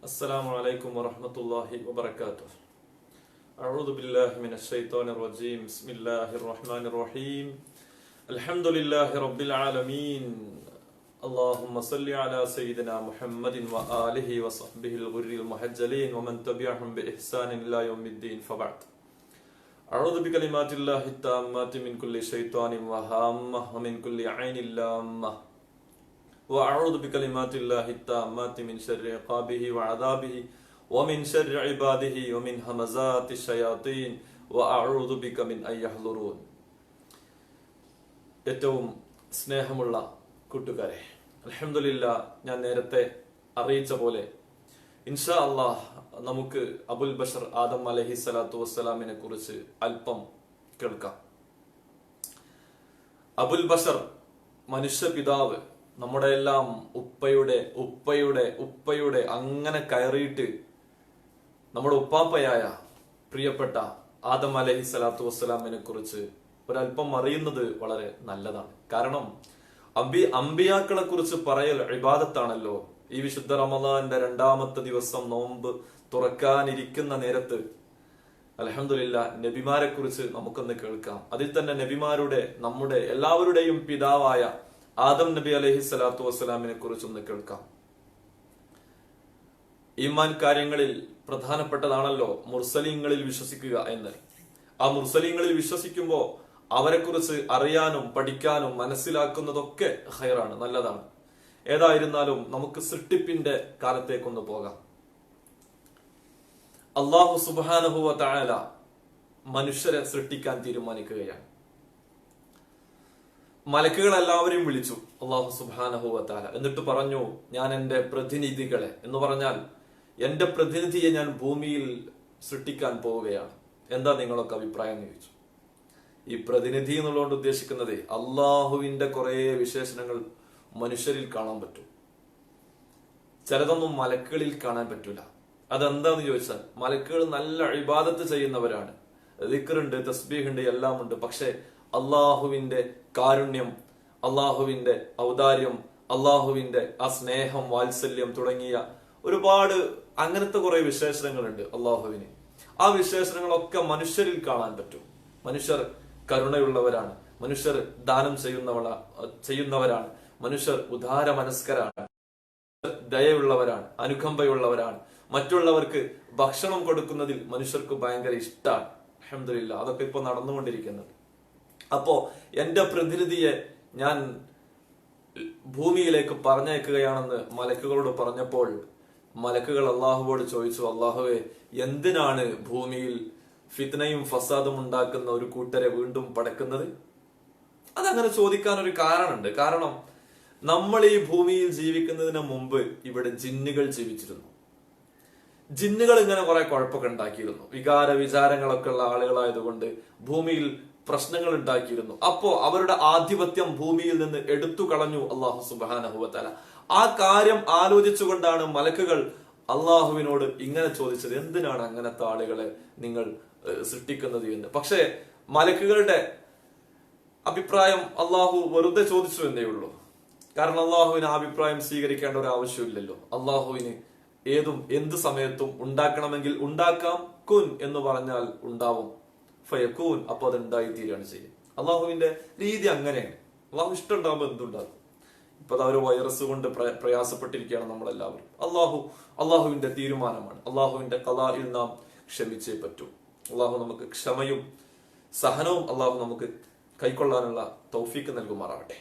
السلام عليكم ورحمة الله وبركاته. أعوذ بالله من الشيطان الرجيم. بسم الله الرحمن الرحيم. الحمد لله رب العالمين. اللهم صل على سيدنا محمد وآله وصحبه الغر المحجلين ومن تبعهم بإحسان إلى يوم الدين فبعد. أعوذ بكلمات الله التامات من كل شيطان وهامة ومن كل عين لامة. وأعوذ بكلمات الله التامات من شر عقابه وعذابه ومن شر عباده ومن همزات الشياطين وأعوذ بك من أن يحضرون. ഏറ്റവും സ്നേഹമുള്ള കൂട്ടുകാരെ, അൽഹംദുലില്ലാഹ്, ഞാൻ നേരത്തെ അറിയിച്ച പോലെ ഇൻഷാ അല്ലാഹ് നമുക്ക് അബുൽ ബഷർ ആദം അലൈഹി സ്വലാത്തു വസ്സലാമിനെ കുറിച്ച് അല്പം കേൾക്കാം. അബുൽ ബഷർ മനുഷ്യ പിതാവ്, നമ്മുടെ എല്ലാം ഉപ്പയുടെ അങ്ങനെ കയറിയിട്ട് നമ്മുടെ ഉപ്പാപ്പയായ പ്രിയപ്പെട്ട ആദം അലൈഹി സ്വലാത്തു വസ്സലാമിനെ കുറിച്ച് ഒരല്പം അറിയുന്നത് വളരെ നല്ലതാണ്. കാരണം അമ്പിയാക്കളെ കുറിച്ച് പറയൽ ഇബാദത്താണല്ലോ. ഈ വിശുദ്ധ റമദാന്റെ 2ാമത്തെ ദിവസം നോമ്പ് തുറക്കാനിരിക്കുന്ന നേരത്ത് അൽഹംദുലില്ലാഹ് നബിമാരെ കുറിച്ച് നമുക്കൊന്ന് കേൾക്കാം. അതിൽ തന്നെ നബിമാരുടെ, നമ്മുടെ എല്ലാവരുടെയും പിതാവായ ആദം നബി അലൈഹി സ്വലാത്തു വസ്സലാമിനെ കുറിച്ചൊന്ന് കേൾക്കാം. ഈമാൻ കാര്യങ്ങളിൽ പ്രധാനപ്പെട്ടതാണല്ലോ മുർസലീങ്ങളിൽ വിശ്വസിക്കുക എന്ന്. ആ മുർസലീങ്ങളിൽ വിശ്വസിക്കുമ്പോൾ അവരെ കുറിച്ച് അറിയാനും പഠിക്കാനും മനസ്സിലാക്കുന്നതൊക്കെ ഖൈറാണ്, നല്ലതാണ്. ഏതായിരുന്നാലും നമുക്ക് സൃഷ്ടിപ്പിന്റെ കാലത്തേക്കൊന്ന് പോകാം. അല്ലാഹു സുബ്ഹാനഹു വ തആല മനുഷ്യരെ സൃഷ്ടിക്കാൻ തീരുമാനിക്കുകയാണ്. മലക്കുകൾ എല്ലാവരെയും വിളിച്ചു അല്ലാഹു സുബ്ഹാനഹു വ തആല. എന്നിട്ട് പറഞ്ഞു, ഞാൻ എന്റെ പ്രതിനിധികളെ എന്ന് പറഞ്ഞാൽ എന്റെ പ്രതിനിധിയെ ഞാൻ ഭൂമിയിൽ സൃഷ്ടിക്കാൻ പോവുകയാണ്. എന്താ നിങ്ങളൊക്കെ അഭിപ്രായം എന്ന് ചോദിച്ചു. ഈ പ്രതിനിധി എന്നുള്ളതുകൊണ്ട് ഉദ്ദേശിക്കുന്നത് അള്ളാഹുവിന്റെ കുറെ വിശേഷണങ്ങൾ മനുഷ്യരിൽ കാണാൻ പറ്റും, ചിലതൊന്നും മലക്കുകളിൽ കാണാൻ പറ്റൂല. അതെന്താന്ന് ചോദിച്ചാൽ, മലക്കുകൾ നല്ല ഇബാദത്ത് ചെയ്യുന്നവരാണ്, ദിക്റുണ്ട്, തസ്ബീഹുണ്ട്, എല്ലാം ഉണ്ട്. പക്ഷെ അള്ളാഹുവിന്റെ കാരുണ്യം, അള്ളാഹുവിന്റെ ഔദാര്യം, അള്ളാഹുവിന്റെ ആ സ്നേഹം, വാത്സല്യം തുടങ്ങിയ ഒരുപാട് അങ്ങനത്തെ കുറെ വിശേഷണങ്ങളുണ്ട് അള്ളാഹുവിന്. ആ വിശേഷണങ്ങളൊക്കെ മനുഷ്യരിൽ കാണാൻ പറ്റും. മനുഷ്യർ കരുണയുള്ളവരാണ്, മനുഷ്യർ ദാനം ചെയ്യുന്നവരാണ്, മനുഷ്യർ ഉദാര മനസ്കരാണ്, ദയയുള്ളവരാണ്, അനുകമ്പയുള്ളവരാണ്. മറ്റുള്ളവർക്ക് ഭക്ഷണം കൊടുക്കുന്നതിൽ മനുഷ്യർക്ക് ഭയങ്കര ഇഷ്ടമാണ്. അൽഹംദുലില്ലാഹ്, അതൊക്കെ ഇപ്പൊ നടന്നുകൊണ്ടിരിക്കുന്നത്. അപ്പോ എന്റെ പ്രതിനിധിയെ ഞാൻ ഭൂമിയിലേക്ക് പറഞ്ഞയക്കുകയാണെന്ന് മലക്കുകളോട് പറഞ്ഞപ്പോൾ മലക്കുകൾ അള്ളാഹുവോട് ചോദിച്ചു, അള്ളാഹുവെ, എന്തിനാണ് ഭൂമിയിൽ ഫിത്നയും ഫസാദും ഉണ്ടാക്കുന്ന ഒരു കൂട്ടരെ വീണ്ടും പടക്കുന്നത്? അതങ്ങനെ ചോദിക്കാൻ ഒരു കാരണമുണ്ട്. കാരണം നമ്മൾ ഈ ഭൂമിയിൽ ജീവിക്കുന്നതിന് മുമ്പ് ഇവിടെ ജിന്നുകൾ ജീവിച്ചിരുന്നു. ജിന്നുകൾ ഇങ്ങനെ കുറെ കുഴപ്പമൊക്കെ ഉണ്ടാക്കിയിരുന്നു. വിചാരങ്ങളൊക്കെ ഉള്ള ആളുകളായതുകൊണ്ട് ഭൂമിയിൽ പ്രശ്നങ്ങൾ ഉണ്ടാക്കിയിരുന്നു. അപ്പോ അവരുടെ ആധിപത്യം ഭൂമിയിൽ നിന്ന് എടുത്തു കളഞ്ഞു അല്ലാഹു സുബ്ഹാനഹു വ തആല. ആ കാര്യം ആലോചിച്ചുകൊണ്ടാണ് മലക്കുകൾ അള്ളാഹുവിനോട് ഇങ്ങനെ ചോദിച്ചത്, എന്തിനാണ് അങ്ങനത്തെ ആളുകളെ നിങ്ങൾ സൃഷ്ടിക്കുന്നത് എന്ന്. പക്ഷേ മലക്കുകളുടെ അഭിപ്രായം അള്ളാഹു വെറുതെ ചോദിച്ചു എന്നേ ഉള്ളൂ. കാരണം അള്ളാഹുവിന് ആ അഭിപ്രായം സ്വീകരിക്കേണ്ട ഒരു ആവശ്യമില്ലല്ലോ. അള്ളാഹുവിന് എന്ത് സമയത്തും ഉണ്ടാക്കണമെങ്കിൽ ഉണ്ടാക്കാം. കുൻ എന്ന് പറഞ്ഞാൽ ഉണ്ടാവും, ഫയക്കൂൻ, അപ്പൊ അത് ഉണ്ടായി തീരുകയാണ് ചെയ്യുക. അള്ളാഹുവിന്റെ രീതി അങ്ങനെയാണ്. അള്ളാഹു ഇഷ്ടം ഉണ്ടാകുമ്പോൾ എന്തുണ്ടാകും. ഇപ്പൊ അത് ഒരു വൈറസ് കൊണ്ട് പ്രയാസപ്പെട്ടിരിക്കുകയാണ് നമ്മളെല്ലാവരും. അള്ളാഹുവിന്റെ തീരുമാനമാണ്. അള്ളാഹുവിന്റെ ഖദാഇൽ നാം ക്ഷമിച്ചേ പറ്റൂ. അള്ളാഹു നമുക്ക് ക്ഷമയും സഹനവും അള്ളാഹു നമുക്ക് കൈക്കൊള്ളാനുള്ള തൗഫീക്ക് നൽകുമാറാവട്ടെ.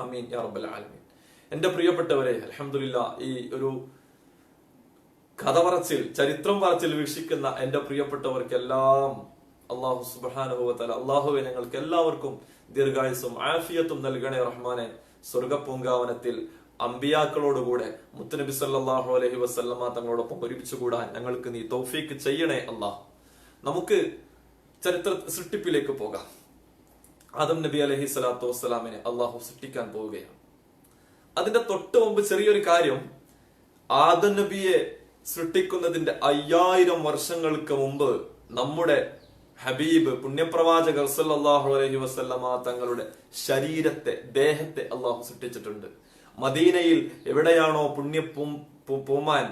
ആമീൻ യാ റബ്ബൽ ആലമീൻ. എന്റെ പ്രിയപ്പെട്ടവരെ, അൽഹംദുലില്ലാഹ്, ഈ ഒരു കഥ പറച്ചിൽ, ചരിത്രം പറച്ചിൽ വീക്ഷിക്കുന്ന എന്റെ പ്രിയപ്പെട്ടവർക്കെല്ലാം അള്ളാഹു സുബ്ഹാനഹു വ തആല, അള്ളാഹുവെ, ഞങ്ങൾക്ക് എല്ലാവർക്കും ദീർഘായുസ്സും ആഫിയത്തും നൽകണേ റഹ്മാനെ. സ്വർഗപൂങ്കാവനത്തിൽ അമ്പിയാക്കളോടുകൂടെ മുത്തുനബി സല്ലല്ലാഹു അലൈഹി വസല്ലമ തങ്ങളോടൊപ്പം ഒരുമിച്ച് കൂടാൻ ഞങ്ങൾക്ക് നീ തൗഫീക്ക് ചെയ്യണേ അല്ലാഹ്. നമുക്ക് ചരിത്ര സൃഷ്ടിപ്പിലേക്ക് പോകാം. ആദം നബി അലൈഹി സ്വലാത്തു വസ്സലാമിനെ അള്ളാഹു സൃഷ്ടിക്കാൻ പോവുകയാണ്. അതിന്റെ തൊട്ട് മുമ്പ് ചെറിയൊരു കാര്യം. ആദം നബിയെ സൃഷ്ടിക്കുന്നതിന്റെ 5000 വർഷങ്ങൾക്ക് മുമ്പ് നമ്മുടെ ഹബീബ് പുണ്യപ്രവാചകർ സല്ലല്ലാഹു അലൈഹി വസല്ലമ തങ്ങളുടെ ശരീരത്തെ, ദേഹത്തെ അള്ളാഹു സൃഷ്ടിച്ചിട്ടുണ്ട്. മദീനയിൽ എവിടെയാണോ പൂമാൻ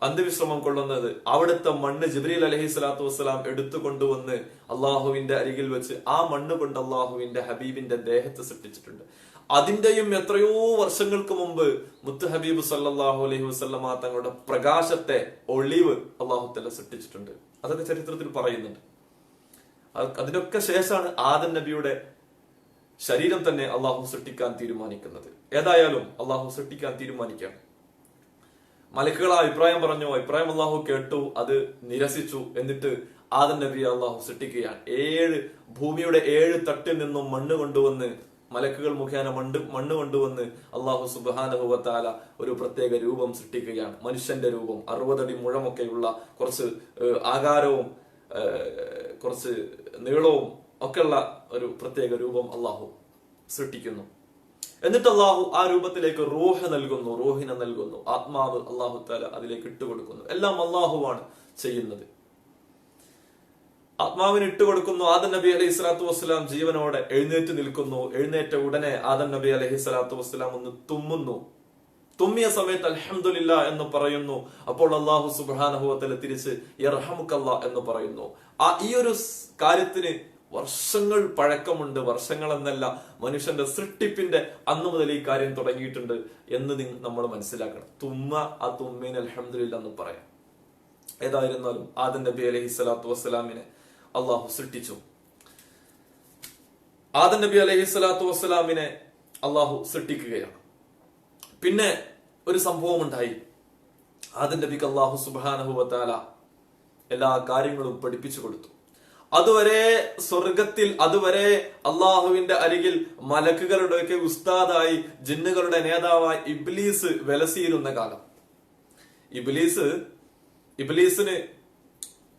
അന്ത്യവിശ്രമം കൊള്ളുന്നത് അവിടുത്തെ മണ്ണ് ജിബ്രീൽ അലൈഹി സ്വലാത്തു വസ്സലാം എടുത്തു കൊണ്ടുവന്ന് അള്ളാഹുവിന്റെ അരികിൽ വെച്ച് ആ മണ്ണ് കൊണ്ട് അള്ളാഹുവിന്റെ ഹബീബിന്റെ ദേഹത്തെ സൃഷ്ടിച്ചിട്ടുണ്ട്. അതിന്റെയും എത്രയോ വർഷങ്ങൾക്ക് മുമ്പ് മുത്ത് ഹബീബ് സല്ലല്ലാഹു അലൈഹി വസല്ലമ തങ്ങളുടെ പ്രകാശത്തെ ഒളിവ് അള്ളാഹു തആല സൃഷ്ടിച്ചിട്ടുണ്ട്. അതൊക്കെ ചരിത്രത്തിൽ പറയുന്നുണ്ട്. അതിനൊക്കെ ശേഷമാണ് ആദം നബിയുടെ ശരീരം തന്നെ അള്ളാഹു സൃഷ്ടിക്കാൻ തീരുമാനിക്കുന്നത്. ഏതായാലും അള്ളാഹു സൃഷ്ടിക്കാൻ തീരുമാനിക്കാം. മലക്കുകൾ ആ അഭിപ്രായം പറഞ്ഞു, അഭിപ്രായം അള്ളാഹു കേട്ടു, അത് നിരസിച്ചു. എന്നിട്ട് ആദം നബിയെ അള്ളാഹു സൃഷ്ടിക്കുകയാണ്. ഭൂമിയുടെ 7 തട്ടിൽ നിന്നും മണ്ണ് കൊണ്ടുവന്ന്, മലക്കുകൾ മുഖേന മണ്ണ് കൊണ്ടുവന്ന് അള്ളാഹു സുബ്ഹാനഹു വ തആല ഒരു പ്രത്യേക രൂപം സൃഷ്ടിക്കുകയാണ്. മനുഷ്യന്റെ രൂപം, 60 അടി മുഴമൊക്കെയുള്ള, കുറച്ച് ആകാരവും കുറച്ച് നീളവും ഒക്കെയുള്ള ഒരു പ്രത്യേക രൂപം അള്ളാഹു സൃഷ്ടിക്കുന്നു. എന്നിട്ട് അള്ളാഹു ആ രൂപത്തിലേക്ക് റൂഹിനെ നൽകുന്നു, ആത്മാവ് അള്ളാഹു തആല അതിലേക്ക് ഇട്ടുകൊടുക്കുന്നു. എല്ലാം അള്ളാഹുവാണ് ചെയ്യുന്നത്. ആത്മാവിന് ഇട്ടുകൊടുക്കുന്നു. ആദം നബി അലൈഹി സ്വലാത്തു വസ്സലാം ജീവനോടെ എഴുന്നേറ്റ് നിൽക്കുന്നു. എഴുന്നേറ്റ ഉടനെ ആദം നബി അലൈഹി സ്വലാത്തു വസ്സലാം ഒന്ന് തുമ്മുന്നു. തുമ്മിയ സമയത്ത് അൽഹംദുലില്ലാ എന്ന് പറയുന്നു. അപ്പോൾ അള്ളാഹു സുബ്ഹാനഹു വ തആല തിരിച്ച് യർഹമുക്കല്ലാ എന്ന് പറയുന്നു. ഈ ഒരു കാര്യത്തിന് വർഷങ്ങൾ പഴക്കമുണ്ട്. വർഷങ്ങൾ എന്നല്ല, മനുഷ്യന്റെ സൃഷ്ടിപ്പിന്റെ അന്നു മുതൽ ഈ കാര്യം തുടങ്ങിയിട്ടുണ്ട് എന്ന് നമ്മൾ മനസ്സിലാക്കണം. ആ തുമ്മീൻ അൽഹംദുലില്ലാ എന്ന് പറയാം. ഏതായിരുന്നാലും ആദം നബി അലൈഹി സ്വലാത്തു വസ്സലാമിനെ അള്ളാഹു സൃഷ്ടിച്ചു. ആദം നബി അലൈഹി സ്വലാത്തു വസ്സലാമിനെ അള്ളാഹു സൃഷ്ടിക്കുകയാണ്. പിന്നെ ഒരു സംഭവം ഉണ്ടായി. ആദം നബിക്ക് അള്ളാഹു സുബ്ഹാനഹു വ തആല എല്ലാ കാര്യങ്ങളും പഠിപ്പിച്ചു കൊടുത്തു. അതുവരെ സ്വർഗത്തിൽ, അതുവരെ അള്ളാഹുവിന്റെ അരികിൽ മലക്കുകളുടെയൊക്കെ ഉസ്താദായി, ജിന്നുകളുടെ നേതാവായി ഇബ്ലീസ് വിലസിയിരുന്ന കാലം. ഇബ്ലീസിന്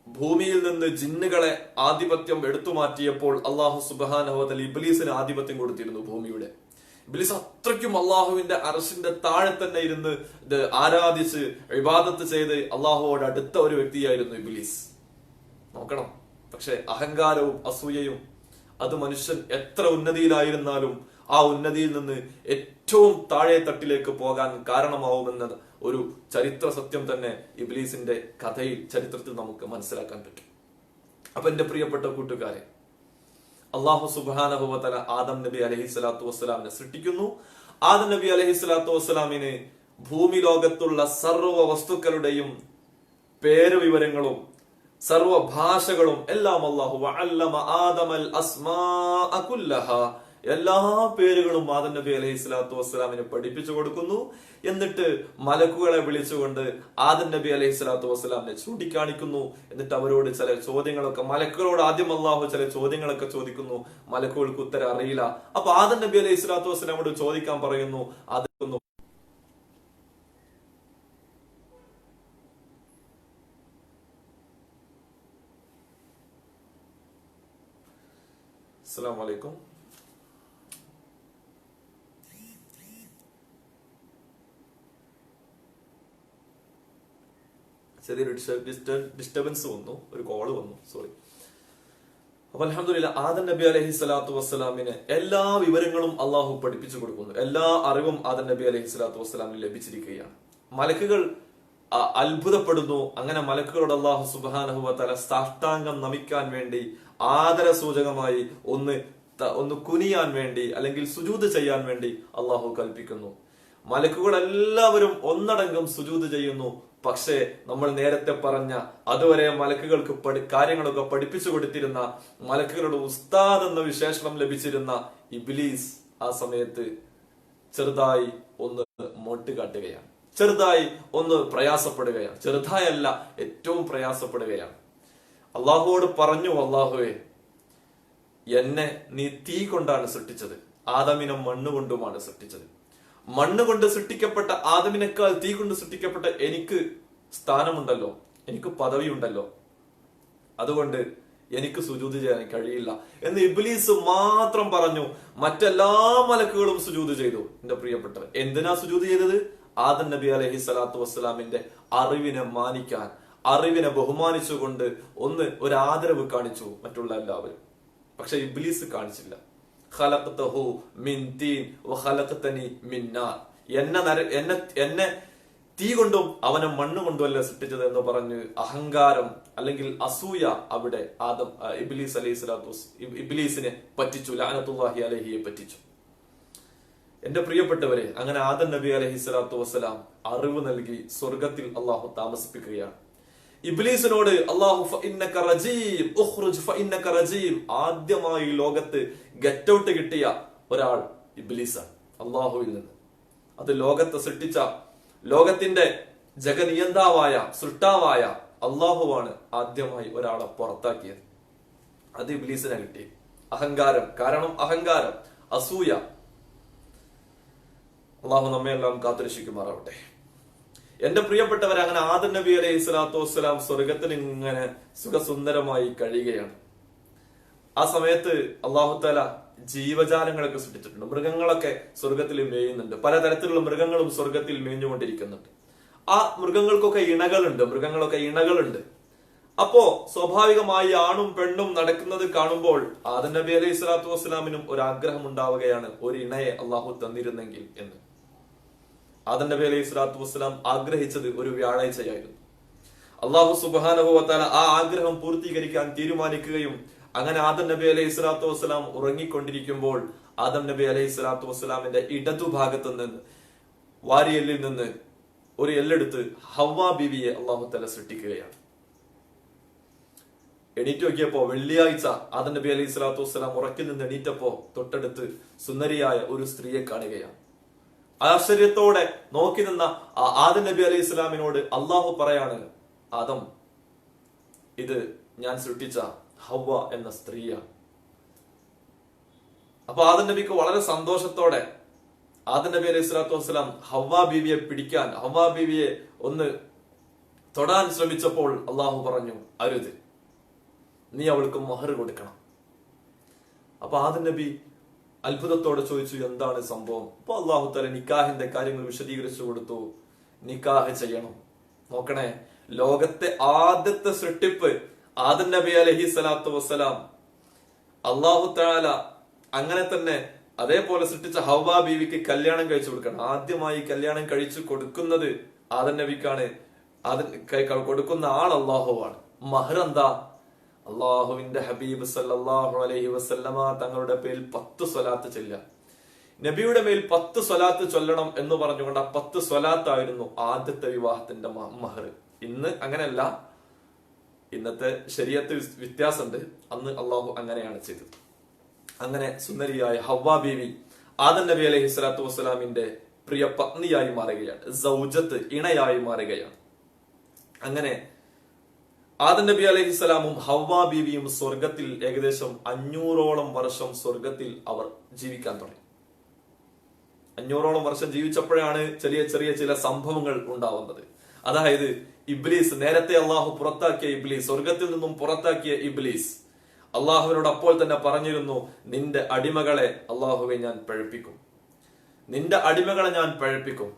ഭൂമിയിൽ നിന്ന് ജിന്നുകളെ ആധിപത്യം എടുത്തു മാറ്റിയപ്പോൾ അള്ളാഹു സുബ്ഹാനഹു വ തആല ഇബ്ലീസിന് ആധിപത്യം കൊടുത്തിരുന്നു ഭൂമിയുടെ. ഇബ്ലീസ് അത്രയ്ക്കും അള്ളാഹുവിന്റെ അർശിന്റെ താഴെ തന്നെ ഇരുന്ന് ആരാധിച്ച് ഇബാദത്ത് ചെയ്ത് അള്ളാഹുവോട് അടുത്ത ഒരു വ്യക്തിയായിരുന്നു ഇബ്ലീസ്. നോക്കണം. പക്ഷെ അഹങ്കാരവും അസൂയയും അത് മനുഷ്യൻ എത്ര ഉന്നതിയിലായിരുന്നാലും ആ ഉന്നതിയിൽ നിന്ന് ഏറ്റവും താഴെ തട്ടിലേക്ക് പോകാൻ കാരണമാവുമെന്നത് ഒരു ചരിത്ര സത്യം തന്നെ ഇബ്ലീസിന്റെ കഥയിൽ, ചരിത്രത്തിൽ നമുക്ക് മനസ്സിലാക്കാൻ പറ്റും. അപ്പൊ എന്റെ പ്രിയപ്പെട്ട കൂട്ടുകാരെ, അള്ളാഹു സുബ്ഹാനഹു വ തആല ആദം നബി അലൈഹി സ്വലാത്തു വസ്സലാമിനെ സൃഷ്ടിക്കുന്നു. ആദം നബി അലൈഹി സ്വലാത്തു വസ്സലാമിന് ഭൂമി ലോകത്തുള്ള സർവ്വ വസ്തുക്കളുടെയും പേര് വിവരങ്ങളും സർവ ഭാഷകളും എല്ലാം അല്ലാഹു വഅല്ലമ ആദമൽ അസ്മാഅ കുല്ലഹാ, എല്ലാ പേരുകളും ആദം നബി അലൈഹി സ്വലാത്തു വസ്സലാമിന് പഠിപ്പിച്ചു കൊടുക്കുന്നു. എന്നിട്ട് മലക്കുകളെ വിളിച്ചുകൊണ്ട് ആദം നബി അലൈഹി സ്വലാത്തു വസ്സലാമിനെ ചൂണ്ടിക്കാണിക്കുന്നു. എന്നിട്ട് അവരോട് ചില ചോദ്യങ്ങളൊക്കെ, മലക്കുകളോട് ആദ്യം അള്ളാഹു ചില ചോദ്യങ്ങളൊക്കെ ചോദിക്കുന്നു. മലക്കുകൾക്ക് ഉത്തരം അറിയില്ല. അപ്പൊ ആദം നബി അലൈഹി സ്വലാത്തു വസ്സലാമോട് ചോദിക്കാൻ പറയുന്നു. അസ്സലാമു അലൈക്കും. ചെറിയൊരു ഡിസ്റ്റർബൻസ് വന്നു, ഒരു കോള് വന്നു, സോറി. അപ്പൊ അൽഹംദുലില്ലാ, ആദം നബി അലൈഹി സ്വലാത്തു വസ്സലാമിന് എല്ലാ വിവരങ്ങളും അള്ളാഹു പഠിപ്പിച്ചു കൊടുക്കുന്നു. എല്ലാ അറിവും ആദം നബി അലൈഹി സ്വലാത്തു വസ്സലാമിന് ലഭിച്ചിരിക്കുകയാണ്. മലക്കുകൾ അത്ഭുതപ്പെടുന്നു. അങ്ങനെ മലക്കുകളോട് അള്ളാഹു സുബ്ഹാനഹു വ തആല സാഷ്ടാംഗം നമിക്കാൻ വേണ്ടി, ആദര സൂചകമായി ഒന്ന് കുനിയാൻ വേണ്ടി, അല്ലെങ്കിൽ സുജൂദ് ചെയ്യാൻ വേണ്ടി അള്ളാഹു കൽപ്പിക്കുന്നു. മലക്കുകൾ എല്ലാവരും ഒന്നടങ്കം സുജൂദ് ചെയ്യുന്നു. പക്ഷേ നമ്മൾ നേരത്തെ പറഞ്ഞ, അതുവരെ മലക്കുകൾക്ക് കാര്യങ്ങളൊക്കെ പഠിപ്പിച്ചു കൊടുത്തിരുന്ന, മലക്കുകളുടെ ഉസ്താദ് എന്ന വിശേഷണം ലഭിച്ചിരുന്ന ഇബ്ലീസ് ആ സമയത്ത് ചെറുതായി ഒന്ന് മോട്ട് കാട്ടുകയാണ്, ചെറുതായി ഒന്ന് പ്രയാസപ്പെടുകയാണ്. ചെറുതായല്ല, ഏറ്റവും പ്രയാസപ്പെടുകയാണ്. അള്ളാഹുവോട് പറഞ്ഞു, അള്ളാഹുവേ, എന്നെ നീ തീ കൊണ്ടാണ് സൃഷ്ടിച്ചത്, ആദമിനെ മണ്ണുകൊണ്ടുമാണ് സൃഷ്ടിച്ചത്. മണ്ണുകൊണ്ട് സൃഷ്ടിക്കപ്പെട്ട ആദമിനേക്കാൾ തീ കൊണ്ട് സൃഷ്ടിക്കപ്പെട്ട എനിക്ക് സ്ഥാനമുണ്ടല്ലോ, എനിക്ക് പദവി ഉണ്ടല്ലോ, അതുകൊണ്ട് എനിക്ക് സുജൂദ് ചെയ്യാൻ കഴിയില്ല എന്ന് ഇബ്ലീസ് മാത്രം പറഞ്ഞു. മറ്റെല്ലാ മലക്കുകളും സുജൂദ് ചെയ്തു. എന്റെ പ്രിയപ്പെട്ടവർ, എന്തിനാ സുജൂദ് ചെയ്തത്? ആദം നബി അലൈഹി സ്വലാത്തു വസ്സലാമിന്റെ അറിവിനെ മാനിക്കാൻ, അറിവിനെ ബഹുമാനിച്ചുകൊണ്ട് ഒരു ആദരവ് കാണിച്ചു മറ്റുള്ള എല്ലാവരും. പക്ഷെ ഇബ്ലീസ് കാണിച്ചില്ല. എന്നെ തീ കൊണ്ടും അവനെ മണ്ണ് കൊണ്ടുമല്ല സൃഷ്ടിച്ചത് എന്ന് പറഞ്ഞ് അഹങ്കാരം അല്ലെങ്കിൽ അസൂയ അവിടെ ഇബ്ലീസ് അലൈഹി സ്വലാത്തു ഇബ്ലീസിനെ പറ്റിച്ചു, ലഅനത്തുല്ലാഹി അലൈഹിയെ പറ്റിച്ചു. എന്റെ പ്രിയപ്പെട്ടവരെ, അങ്ങനെ ആദം നബി അലൈഹി സ്വലാത്തു വസ്സലാം അറിവ് നൽകി സ്വർഗത്തിൽ അള്ളാഹു താമസിപ്പിക്കുകയാണ്. ഇബ്ലീസിനോട് അള്ളാഹു ആദ്യമായി ലോകത്ത് ഗെറ്റ് ഔട്ട് കിട്ടിയ ഒരാൾ ഇബ്ലീസാണ് അള്ളാഹുവിൽ നിന്ന്. അത് ലോകത്തെ സൃഷ്ടിച്ച, ലോകത്തിന്റെ ജഗനിയന്താവായ സൃഷ്ടാവായ അള്ളാഹുവാണ് ആദ്യമായി ഒരാളെ പുറത്താക്കിയത്. അത് ഇബ്ലീസിനെ കിട്ടി. അഹങ്കാരം, കാരണം അഹങ്കാരം, അസൂയ. അള്ളാഹു നമ്മയെല്ലാം കാത്തുരക്ഷിക്കുമാറാവട്ടെ. എന്റെ പ്രിയപ്പെട്ടവരെ, അങ്ങനെ ആദം നബി അലൈഹി സ്വലാത്തു വസ്സലാം സ്വർഗത്തിൽ ഇങ്ങനെ സുഖസുന്ദരമായി കഴിയുകയാണ്. ആ സമയത്ത് അള്ളാഹു തആല ജീവജാലങ്ങളൊക്കെ സൃഷ്ടിച്ചിട്ടുണ്ട്. മൃഗങ്ങളൊക്കെ സ്വർഗത്തിൽ മേയുന്നുണ്ട്. പലതരത്തിലുള്ള മൃഗങ്ങളും സ്വർഗത്തിൽ മേഞ്ഞുകൊണ്ടിരിക്കുന്നുണ്ട്. ആ മൃഗങ്ങൾക്കൊക്കെ ഇണകളുണ്ട്. അപ്പോ സ്വാഭാവികമായി ആണും പെണ്ണും നടക്കുന്നത് കാണുമ്പോൾ ആദം നബി അലൈഹി സ്വലാത്തു വസ്സലാമിനും ഒരു ആഗ്രഹം ഉണ്ടാവുകയാണ്, ഒരു ഇണയെ അള്ളാഹു തന്നിരുന്നെങ്കിൽ എന്ന്. ആദം നബി അലൈഹി സ്വലാത്തു വസ്സലാം ആഗ്രഹിച്ചത് ഒരു വ്യാഴാഴ്ചയായിരുന്നു. അള്ളാഹു സുബ്ഹാനഹു വ തആല ആ ആഗ്രഹം പൂർത്തീകരിക്കാൻ തീരുമാനിക്കുകയും അങ്ങനെ ആദം നബി അലൈഹി സ്വലാത്തു വസ്സലാം ഉറങ്ങിക്കൊണ്ടിരിക്കുമ്പോൾ ആദം നബി അലൈഹി സ്വലാത്തു വസ്സലാമിന്റെ ഇടതുഭാഗത്ത് നിന്ന്, വാരിയെല്ലിൽ നിന്ന് ഒരു എല്ലെടുത്ത് ഹവ്വാ ബീവിയെ അള്ളാഹു തആല സൃഷ്ടിക്കുകയാണ്. എണീറ്റ് നോക്കിയപ്പോ വെള്ളിയാഴ്ച ആദം നബി അലൈഹി സ്വലാത്തു വസ്സലാം ഉറക്കിൽ നിന്ന് എണീറ്റപ്പോ തൊട്ടടുത്ത് സുന്ദരിയായ ഒരു സ്ത്രീയെ കാണുകയാണ്. ആശ്ചര്യത്തോടെ നോക്കി നിന്ന ആദം നബി അലൈഹി സ്വലാമിനോട് അള്ളാഹു പറയാണ്, ആദം, ഇത് ഞാൻ സൃഷ്ടിച്ച ഹവ്വ എന്ന സ്ത്രീയാണ്. അപ്പൊ ആദം നബിക്ക് വളരെ സന്തോഷത്തോടെ ആദം നബി അലൈഹി സ്വലാത്തു വസ്സലാം ഹവ്വാ ബീവിയെ പിടിക്കാൻ, ഹവ്വാ ബീവിയെ ഒന്ന് തൊടാൻ ശ്രമിച്ചപ്പോൾ അള്ളാഹു പറഞ്ഞു, അരുത്, നീ അവൾക്ക് മഹർ കൊടുക്കണം. അപ്പൊ ആദം നബി അത്ഭുതത്തോടെ ചോദിച്ചു, എന്താണ് സംഭവം? അപ്പൊ അള്ളാഹു തആല നിക്കാഹിന്റെ കാര്യങ്ങൾ വിശദീകരിച്ചു കൊടുത്തു. നിക്കാഹ് ചെയ്യണം. നോക്കണേ, ലോകത്തെ ആദ്യത്തെ സൃഷ്ടിപ്പ് ആദം നബി അലൈഹി സ്വലാത്തു വസ്സലാം, അള്ളാഹു തആല അങ്ങനെ തന്നെ അതേപോലെ സൃഷ്ടിച്ച ഹവ്വാ ബീവിക്ക് കല്യാണം കഴിച്ചു കൊടുക്കണം. ആദ്യമായി കല്യാണം കഴിച്ചു കൊടുക്കുന്നത് ആദം നബിക്കാണ്. കൊടുക്കുന്ന ആൾ അള്ളാഹുവാണ്. മഹർ എന്താ? അള്ളാഹുവിന്റെ ഹബീബ് സല്ലല്ലാഹു അലൈഹി വസല്ലമ തങ്ങളുടെ പേരിൽ 10 സ്വലാത്ത് ചൊല്ലുക. നബിയുടെ മേൽ 10 സ്വലാത്ത് ചൊല്ലണം എന്ന് പറഞ്ഞുകൊണ്ട് ആ 10 സ്വലാത്തായിരുന്നു ആദ്യത്തെ വിവാഹത്തിന്റെ മഹർ. ഇന്ന് അങ്ങനെയല്ല, ഇന്നത്തെ ശരീഅത്ത് വ്യത്യാസമുണ്ട്. അന്ന് അള്ളാഹു അങ്ങനെയാണ് ചെയ്തത്. അങ്ങനെ സുന്ദരിയായ ഹവ്വാ ബീവി ആദം നബി അലൈഹി സ്വലാത്തു വസ്സലാമിന്റെ പ്രിയ പത്നിയായി മാറുകയാണ്. സൗജത്ത്, ഇണയായി മാറുകയാണ്. അങ്ങനെ ആദം നബി അലൈഹി സ്വലാമും ഹവ്വാ ബീവിയും സ്വർഗത്തിൽ ഏകദേശം 500ഓളം വർഷം സ്വർഗത്തിൽ അവർ ജീവിക്കാൻ തുടങ്ങി. 500ഓളം വർഷം ജീവിച്ചപ്പോഴാണ് ചെറിയ ചില സംഭവങ്ങൾ ഉണ്ടാവുന്നത്. അതായത് ഇബ്ലീസ്, നേരത്തെ അള്ളാഹു പുറത്താക്കിയ ഇബ്ലീസ്, സ്വർഗത്തിൽ നിന്നും പുറത്താക്കിയ ഇബ്ലീസ് അള്ളാഹുവിനോട് അപ്പോൾ തന്നെ പറഞ്ഞിരുന്നു, നിന്റെ അടിമകളെ അള്ളാഹുവെ ഞാൻ പഴപ്പിക്കും, നിന്റെ അടിമകളെ ഞാൻ പഴപ്പിക്കും.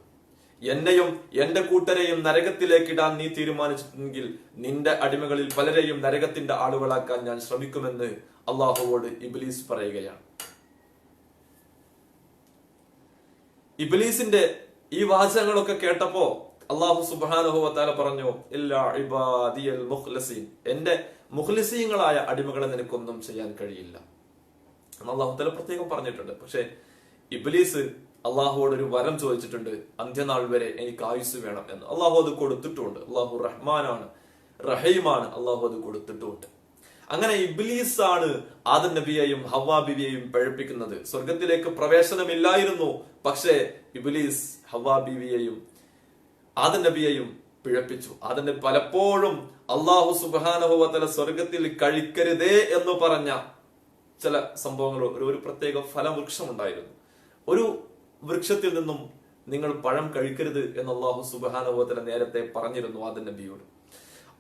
എന്നെയും എന്റെ കൂട്ടരെയും നരകത്തിലേക്ക് ഇടാൻ നീ തീരുമാനിച്ചിട്ടുണ്ടെങ്കിൽ നിന്റെ അടിമകളിൽ പലരെയും നരകത്തിന്റെ ആളുകളാക്കാൻ ഞാൻ ശ്രമിക്കുമെന്ന് അള്ളാഹുവോട് ഇബ്ലീസ് പറയുകയാണ്. ഇബ്ലീസിന്റെ ഈ വാചകങ്ങളൊക്കെ കേട്ടപ്പോ അള്ളാഹു സുബ്ഹാനഹു വ തആല പറഞ്ഞു, ഇല്ലാ ഇബാദിയൽ മുഖ്ലസീൻ, എന്റെ മുഖ്ലിസീങ്ങളായ അടിമകളെ നിനക്കൊന്നും ചെയ്യാൻ കഴിയില്ല എന്ന് അള്ളാഹു തആല പ്രത്യേകം പറഞ്ഞിട്ടുണ്ട്. പക്ഷെ ഇബ്ലീസ് അള്ളാഹുവോട് ഒരു വരം ചോദിച്ചിട്ടുണ്ട്, അന്ത്യനാൾ വരെ എനിക്ക് ആയുസ് വേണം എന്ന്. അള്ളാഹു അത് കൊടുത്തിട്ടുമുണ്ട്. അള്ളാഹു റഹ്മാനാണ്, റഹീമാണ്. അള്ളാഹു അത് കൊടുത്തിട്ടുമുണ്ട്. അങ്ങനെ ഇബ്ലീസ് ആണ് ആദം നബിയെയും ഹവ്വാ ബീവിയെയും പഴപ്പിക്കുന്നത്. സ്വർഗത്തിലേക്ക് പ്രവേശനമില്ലായിരുന്നു. പക്ഷേ ഇബ്ലീസ് ഹവ്വാ ബീവിയെയും ആദം നബിയെയും പിഴപ്പിച്ചു. അതിന് പലപ്പോഴും അള്ളാഹു സുബ്ഹാനഹു വ തആല സ്വർഗത്തിൽ കഴിക്കരുതേ എന്ന് പറഞ്ഞ ചില സംഭവങ്ങൾ. ഒരു പ്രത്യേക ഫലവൃക്ഷം ഉണ്ടായിരുന്നു. ഒരു വൃക്ഷത്തിൽ നിന്നും നിങ്ങൾ പഴം കഴിക്കരുത് എന്ന് അള്ളാഹു സുബ്ഹാനഹു വ തആല നേരത്തെ പറഞ്ഞിരുന്നു ആദം നബിയോട്.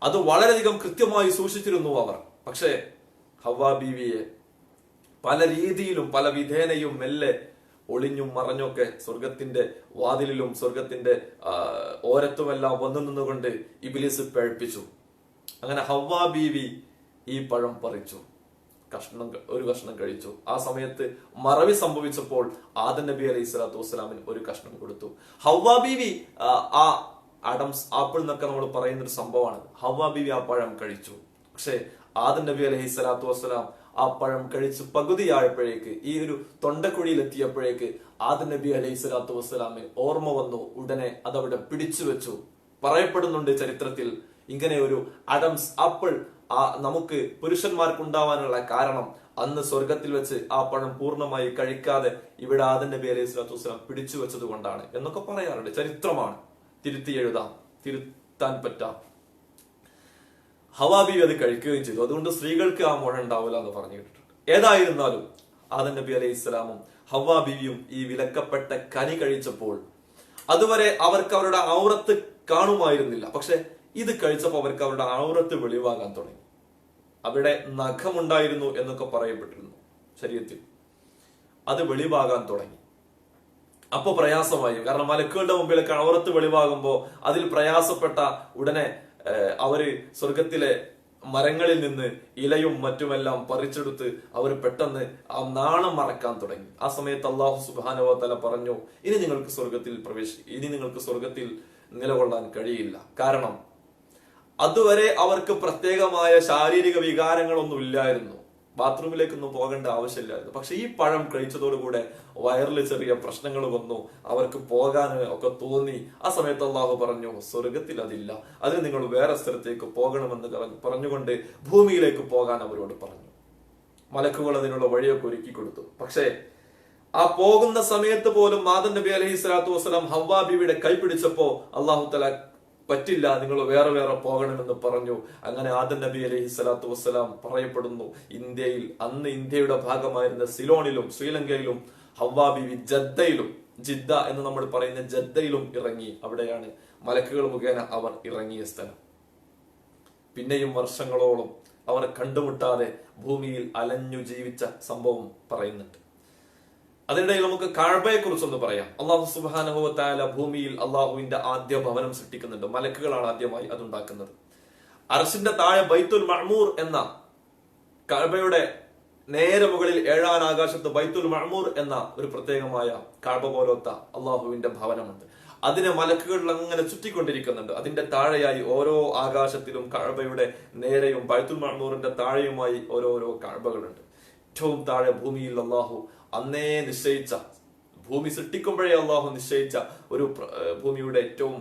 അത് വളരെയധികം കൃത്യമായി സൂക്ഷിച്ചിരുന്നു അവർ. പക്ഷേ ഹവ്വാ ബീവിയെ പല രീതിയിലും പല വിധേനയും മെല്ലെ ഒളിഞ്ഞും മറഞ്ഞൊക്കെ സ്വർഗത്തിന്റെ വാതിലിലും സ്വർഗത്തിന്റെ ഓരത്തുമെല്ലാം വന്നു നിന്നുകൊണ്ട് ഇബ്ലീസ് പഴപ്പിച്ചു. അങ്ങനെ ഹവ്വാ ബീവി ഈ പഴം പറിച്ചു, ഒരു കഷ്ണം കഴിച്ചു. ആ സമയത്ത് മറവി സംഭവിച്ചപ്പോൾ ആദം നബി അലൈഹി സ്വലാത്തു വസ്സലാമിന് ഒരു കഷ്ണം കൊടുത്തു. ഹവ്വാ ബീവി ആ അഡംസ് ആപ്പിൾ എന്നൊക്കെ നമ്മൾ പറയുന്ന ഒരു സംഭവമാണ്. ഹവ്വ ബീവി ആ പഴം കഴിച്ചു. പക്ഷെ ആദം നബി അലൈഹി സ്വലാത്തു വസ്സലാം ആ പഴം കഴിച്ച് പകുതിയായപ്പോഴേക്ക്, ഈ ഒരു തൊണ്ടക്കുഴിയിൽ എത്തിയപ്പോഴേക്ക് ആദം നബി അലൈഹി സ്വലാത്തു വസ്സലാമിന് ഓർമ്മ വന്നു. ഉടനെ അതവിടെ പിടിച്ചു വെച്ചു. പറയപ്പെടുന്നുണ്ട് ചരിത്രത്തിൽ, ഇങ്ങനെ ഒരു അഡംസ് ആപ്പിൾ നമുക്ക് പുരുഷന്മാർക്ക് ഉണ്ടാവാനുള്ള കാരണം അന്ന് സ്വർഗത്തിൽ വെച്ച് ആ പഴം പൂർണ്ണമായി കഴിക്കാതെ ഇവിടെ ആദം നബി അലൈഹി സ്വലാത്തു വസ്സലാം പിടിച്ചു വെച്ചത് കൊണ്ടാണ് എന്നൊക്കെ പറയാറുണ്ട്. ചരിത്രമാണ്, തിരുത്തി എഴുതാം, തിരുത്താൻ പറ്റാം. ഹവ്വ ബീവി അത് കഴിക്കുകയും ചെയ്തു. അതുകൊണ്ട് സ്ത്രീകൾക്ക് ആ മുഴ ഉണ്ടാവില്ല എന്ന് പറഞ്ഞു കേട്ടിട്ടുണ്ട്. ഏതായിരുന്നാലും ആദം നബി അലൈഹി സ്വലാമും ഹവ്വ ബീവിയും ഈ വിലക്കപ്പെട്ട കനി കഴിച്ചപ്പോൾ അതുവരെ അവർക്ക് അവരുടെ ഔറത്ത് കാണുമായിരുന്നില്ല. പക്ഷെ ഇത് കഴിച്ചപ്പോൾ അവർക്ക് അവരുടെ ഔറത്ത് വെളിവാകാൻ തുടങ്ങി. അവിടെ നഖമുണ്ടായിരുന്നു എന്നൊക്കെ പറയപ്പെട്ടിരുന്നു ശരീരത്തിൽ, അത് വെളിവാകാൻ തുടങ്ങി. അപ്പൊ പ്രയാസമായി. കാരണം മലക്കുകളുടെ മുമ്പിലൊക്കെ ഔറത്ത് വെളിവാകുമ്പോ അതിൽ പ്രയാസപ്പെട്ട ഉടനെ അവര് സ്വർഗത്തിലെ മരങ്ങളിൽ നിന്ന് ഇലയും മറ്റുമെല്ലാം പറിച്ചെടുത്ത് അവർ പെട്ടെന്ന് ആ നാണം മറക്കാൻ തുടങ്ങി. ആ സമയത്ത് അല്ലാഹു സുബ്ഹാനഹു വ തആല പറഞ്ഞു, ഇനി നിങ്ങൾക്ക് സ്വർഗത്തിൽ നിലകൊള്ളാൻ കഴിയില്ല. കാരണം അതുവരെ അവർക്ക് പ്രത്യേകമായ ശാരീരിക വികാരങ്ങളൊന്നും ഇല്ലായിരുന്നു, ബാത്റൂമിലേക്കൊന്നും പോകേണ്ട ആവശ്യമില്ലായിരുന്നു. പക്ഷെ ഈ പഴം കഴിച്ചതോടുകൂടെ വയറിൽ ചെറിയ പ്രശ്നങ്ങൾ വന്നു, അവർക്ക് പോകാൻ ഒക്കെ തോന്നി. ആ സമയത്ത് അള്ളാഹു പറഞ്ഞു, സ്വർഗത്തിൽ അതില്ല, അതിന് നിങ്ങൾ വേറെ സ്ഥലത്തേക്ക് പോകണമെന്ന് പറഞ്ഞുകൊണ്ട് ഭൂമിയിലേക്ക് പോകാൻ അവരോട് പറഞ്ഞു. മലക്കുകൾ അതിനുള്ള വഴിയൊക്കെ ഒരുക്കി കൊടുത്തു. പക്ഷേ ആ പോകുന്ന സമയത്ത് പോലും ആദം നബി അലൈഹി സ്വലാത്തു വസ്സലാം ഹവ്വ ബീവിയുടെ കൈ പിടിച്ചപ്പോ അള്ളാഹു തആല പറ്റില്ല, നിങ്ങൾ വേറെ വേറെ പോകണമെന്ന് പറഞ്ഞു. അങ്ങനെ ആദം നബി അലൈഹി സ്വലാത്തു വസ്സലാം പറയപ്പെടുന്നു അന്ന് ഇന്ത്യയുടെ ഭാഗമായിരുന്ന സിലോണിലും ശ്രീലങ്കയിലും ഹവ്വ ബീവി ജിദ്ദ എന്ന് നമ്മൾ പറയുന്ന ജദ്ദയിലും ഇറങ്ങി. അവിടെയാണ് മലക്കുകൾ മുഖേന അവർ ഇറങ്ങിയ സ്ഥലം. പിന്നെയും വർഷങ്ങളോളം അവർ കണ്ടുമുട്ടാതെ ഭൂമിയിൽ അലഞ്ഞു ജീവിച്ച സംഭവം പറയുന്നുണ്ട്. അതിനിടയിൽ നമുക്ക് കഅബയെ കുറിച്ചൊന്ന് പറയാം. അല്ലാഹു സുബ്ഹാനഹു വ തആല ഭൂമിയിൽ അള്ളാഹുവിന്റെ ആദ്യ ഭവനം സൃഷ്ടിക്കുന്നുണ്ട്. മലക്കുകളാണ് ആദ്യമായി അതുണ്ടാക്കുന്നത്. അർശിന്റെ താഴെ ബൈത്തുൽ മഅ്മൂർ എന്ന, കഅബയുടെ നേരെ മുകളിൽ 7ാം ആകാശത്ത് ബൈത്തുൽ മഅ്മൂർ എന്ന ഒരു പ്രത്യേകമായ കഅബ പോലത്തെ അള്ളാഹുവിന്റെ ഭവനമുണ്ട്. അതിനെ മലക്കുകൾ അങ്ങനെ ചുറ്റിക്കൊണ്ടിരിക്കുന്നുണ്ട്. അതിന്റെ താഴെയായി ഓരോ ആകാശത്തിലും കഅബയുടെ നേരെയും ബൈത്തുൽ മഅ്മൂറിന്റെ താഴെയുമായി ഓരോരോ കഅബകളുണ്ട്. ഏറ്റവും താഴെ ഭൂമിയിൽ അള്ളാഹു അന്നേ നിശ്ചയിച്ച, ഭൂമി സൃഷ്ടിക്കുമ്പോഴേ അള്ളാഹു നിശ്ചയിച്ച ഒരു ഭൂമിയുടെ ഏറ്റവും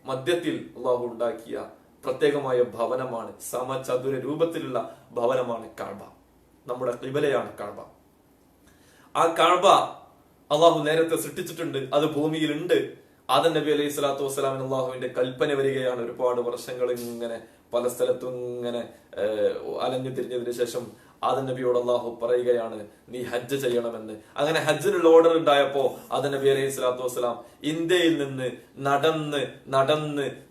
മധ്യത്തിൽ അള്ളാഹു ഉണ്ടാക്കിയ പ്രത്യേകമായ ഭവനമാണ്, സമചതുര രൂപത്തിലുള്ള ഭവനമാണ് കഅബ. നമ്മുടെ ഖിബലയാണ് കഅബ. ആ കഅബ അള്ളാഹു നേരത്തെ സൃഷ്ടിച്ചിട്ടുണ്ട്, അത് ഭൂമിയിലുണ്ട്. ആദം നബി അലൈഹി സ്വലാത്തു വസ്സലാമിന് അള്ളാഹുവിന്റെ കൽപ്പന വരികയാണ്. ഒരുപാട് വർഷങ്ങൾ ഇങ്ങനെ പല സ്ഥലത്തും ഇങ്ങനെ അലഞ്ഞു തിരിഞ്ഞതിന് ശേഷം ആദം നബിയോട് അള്ളാഹു പറയുകയാണ്, നീ ഹജ്ജ് ചെയ്യണമെന്ന്. അങ്ങനെ ഹജ്ജിനുള്ള ഓർഡർ ഉണ്ടായപ്പോ ആദം നബി അലൈഹി സ്വലാത്തു വസ്സലാം ഇന്ത്യയിൽ നിന്ന്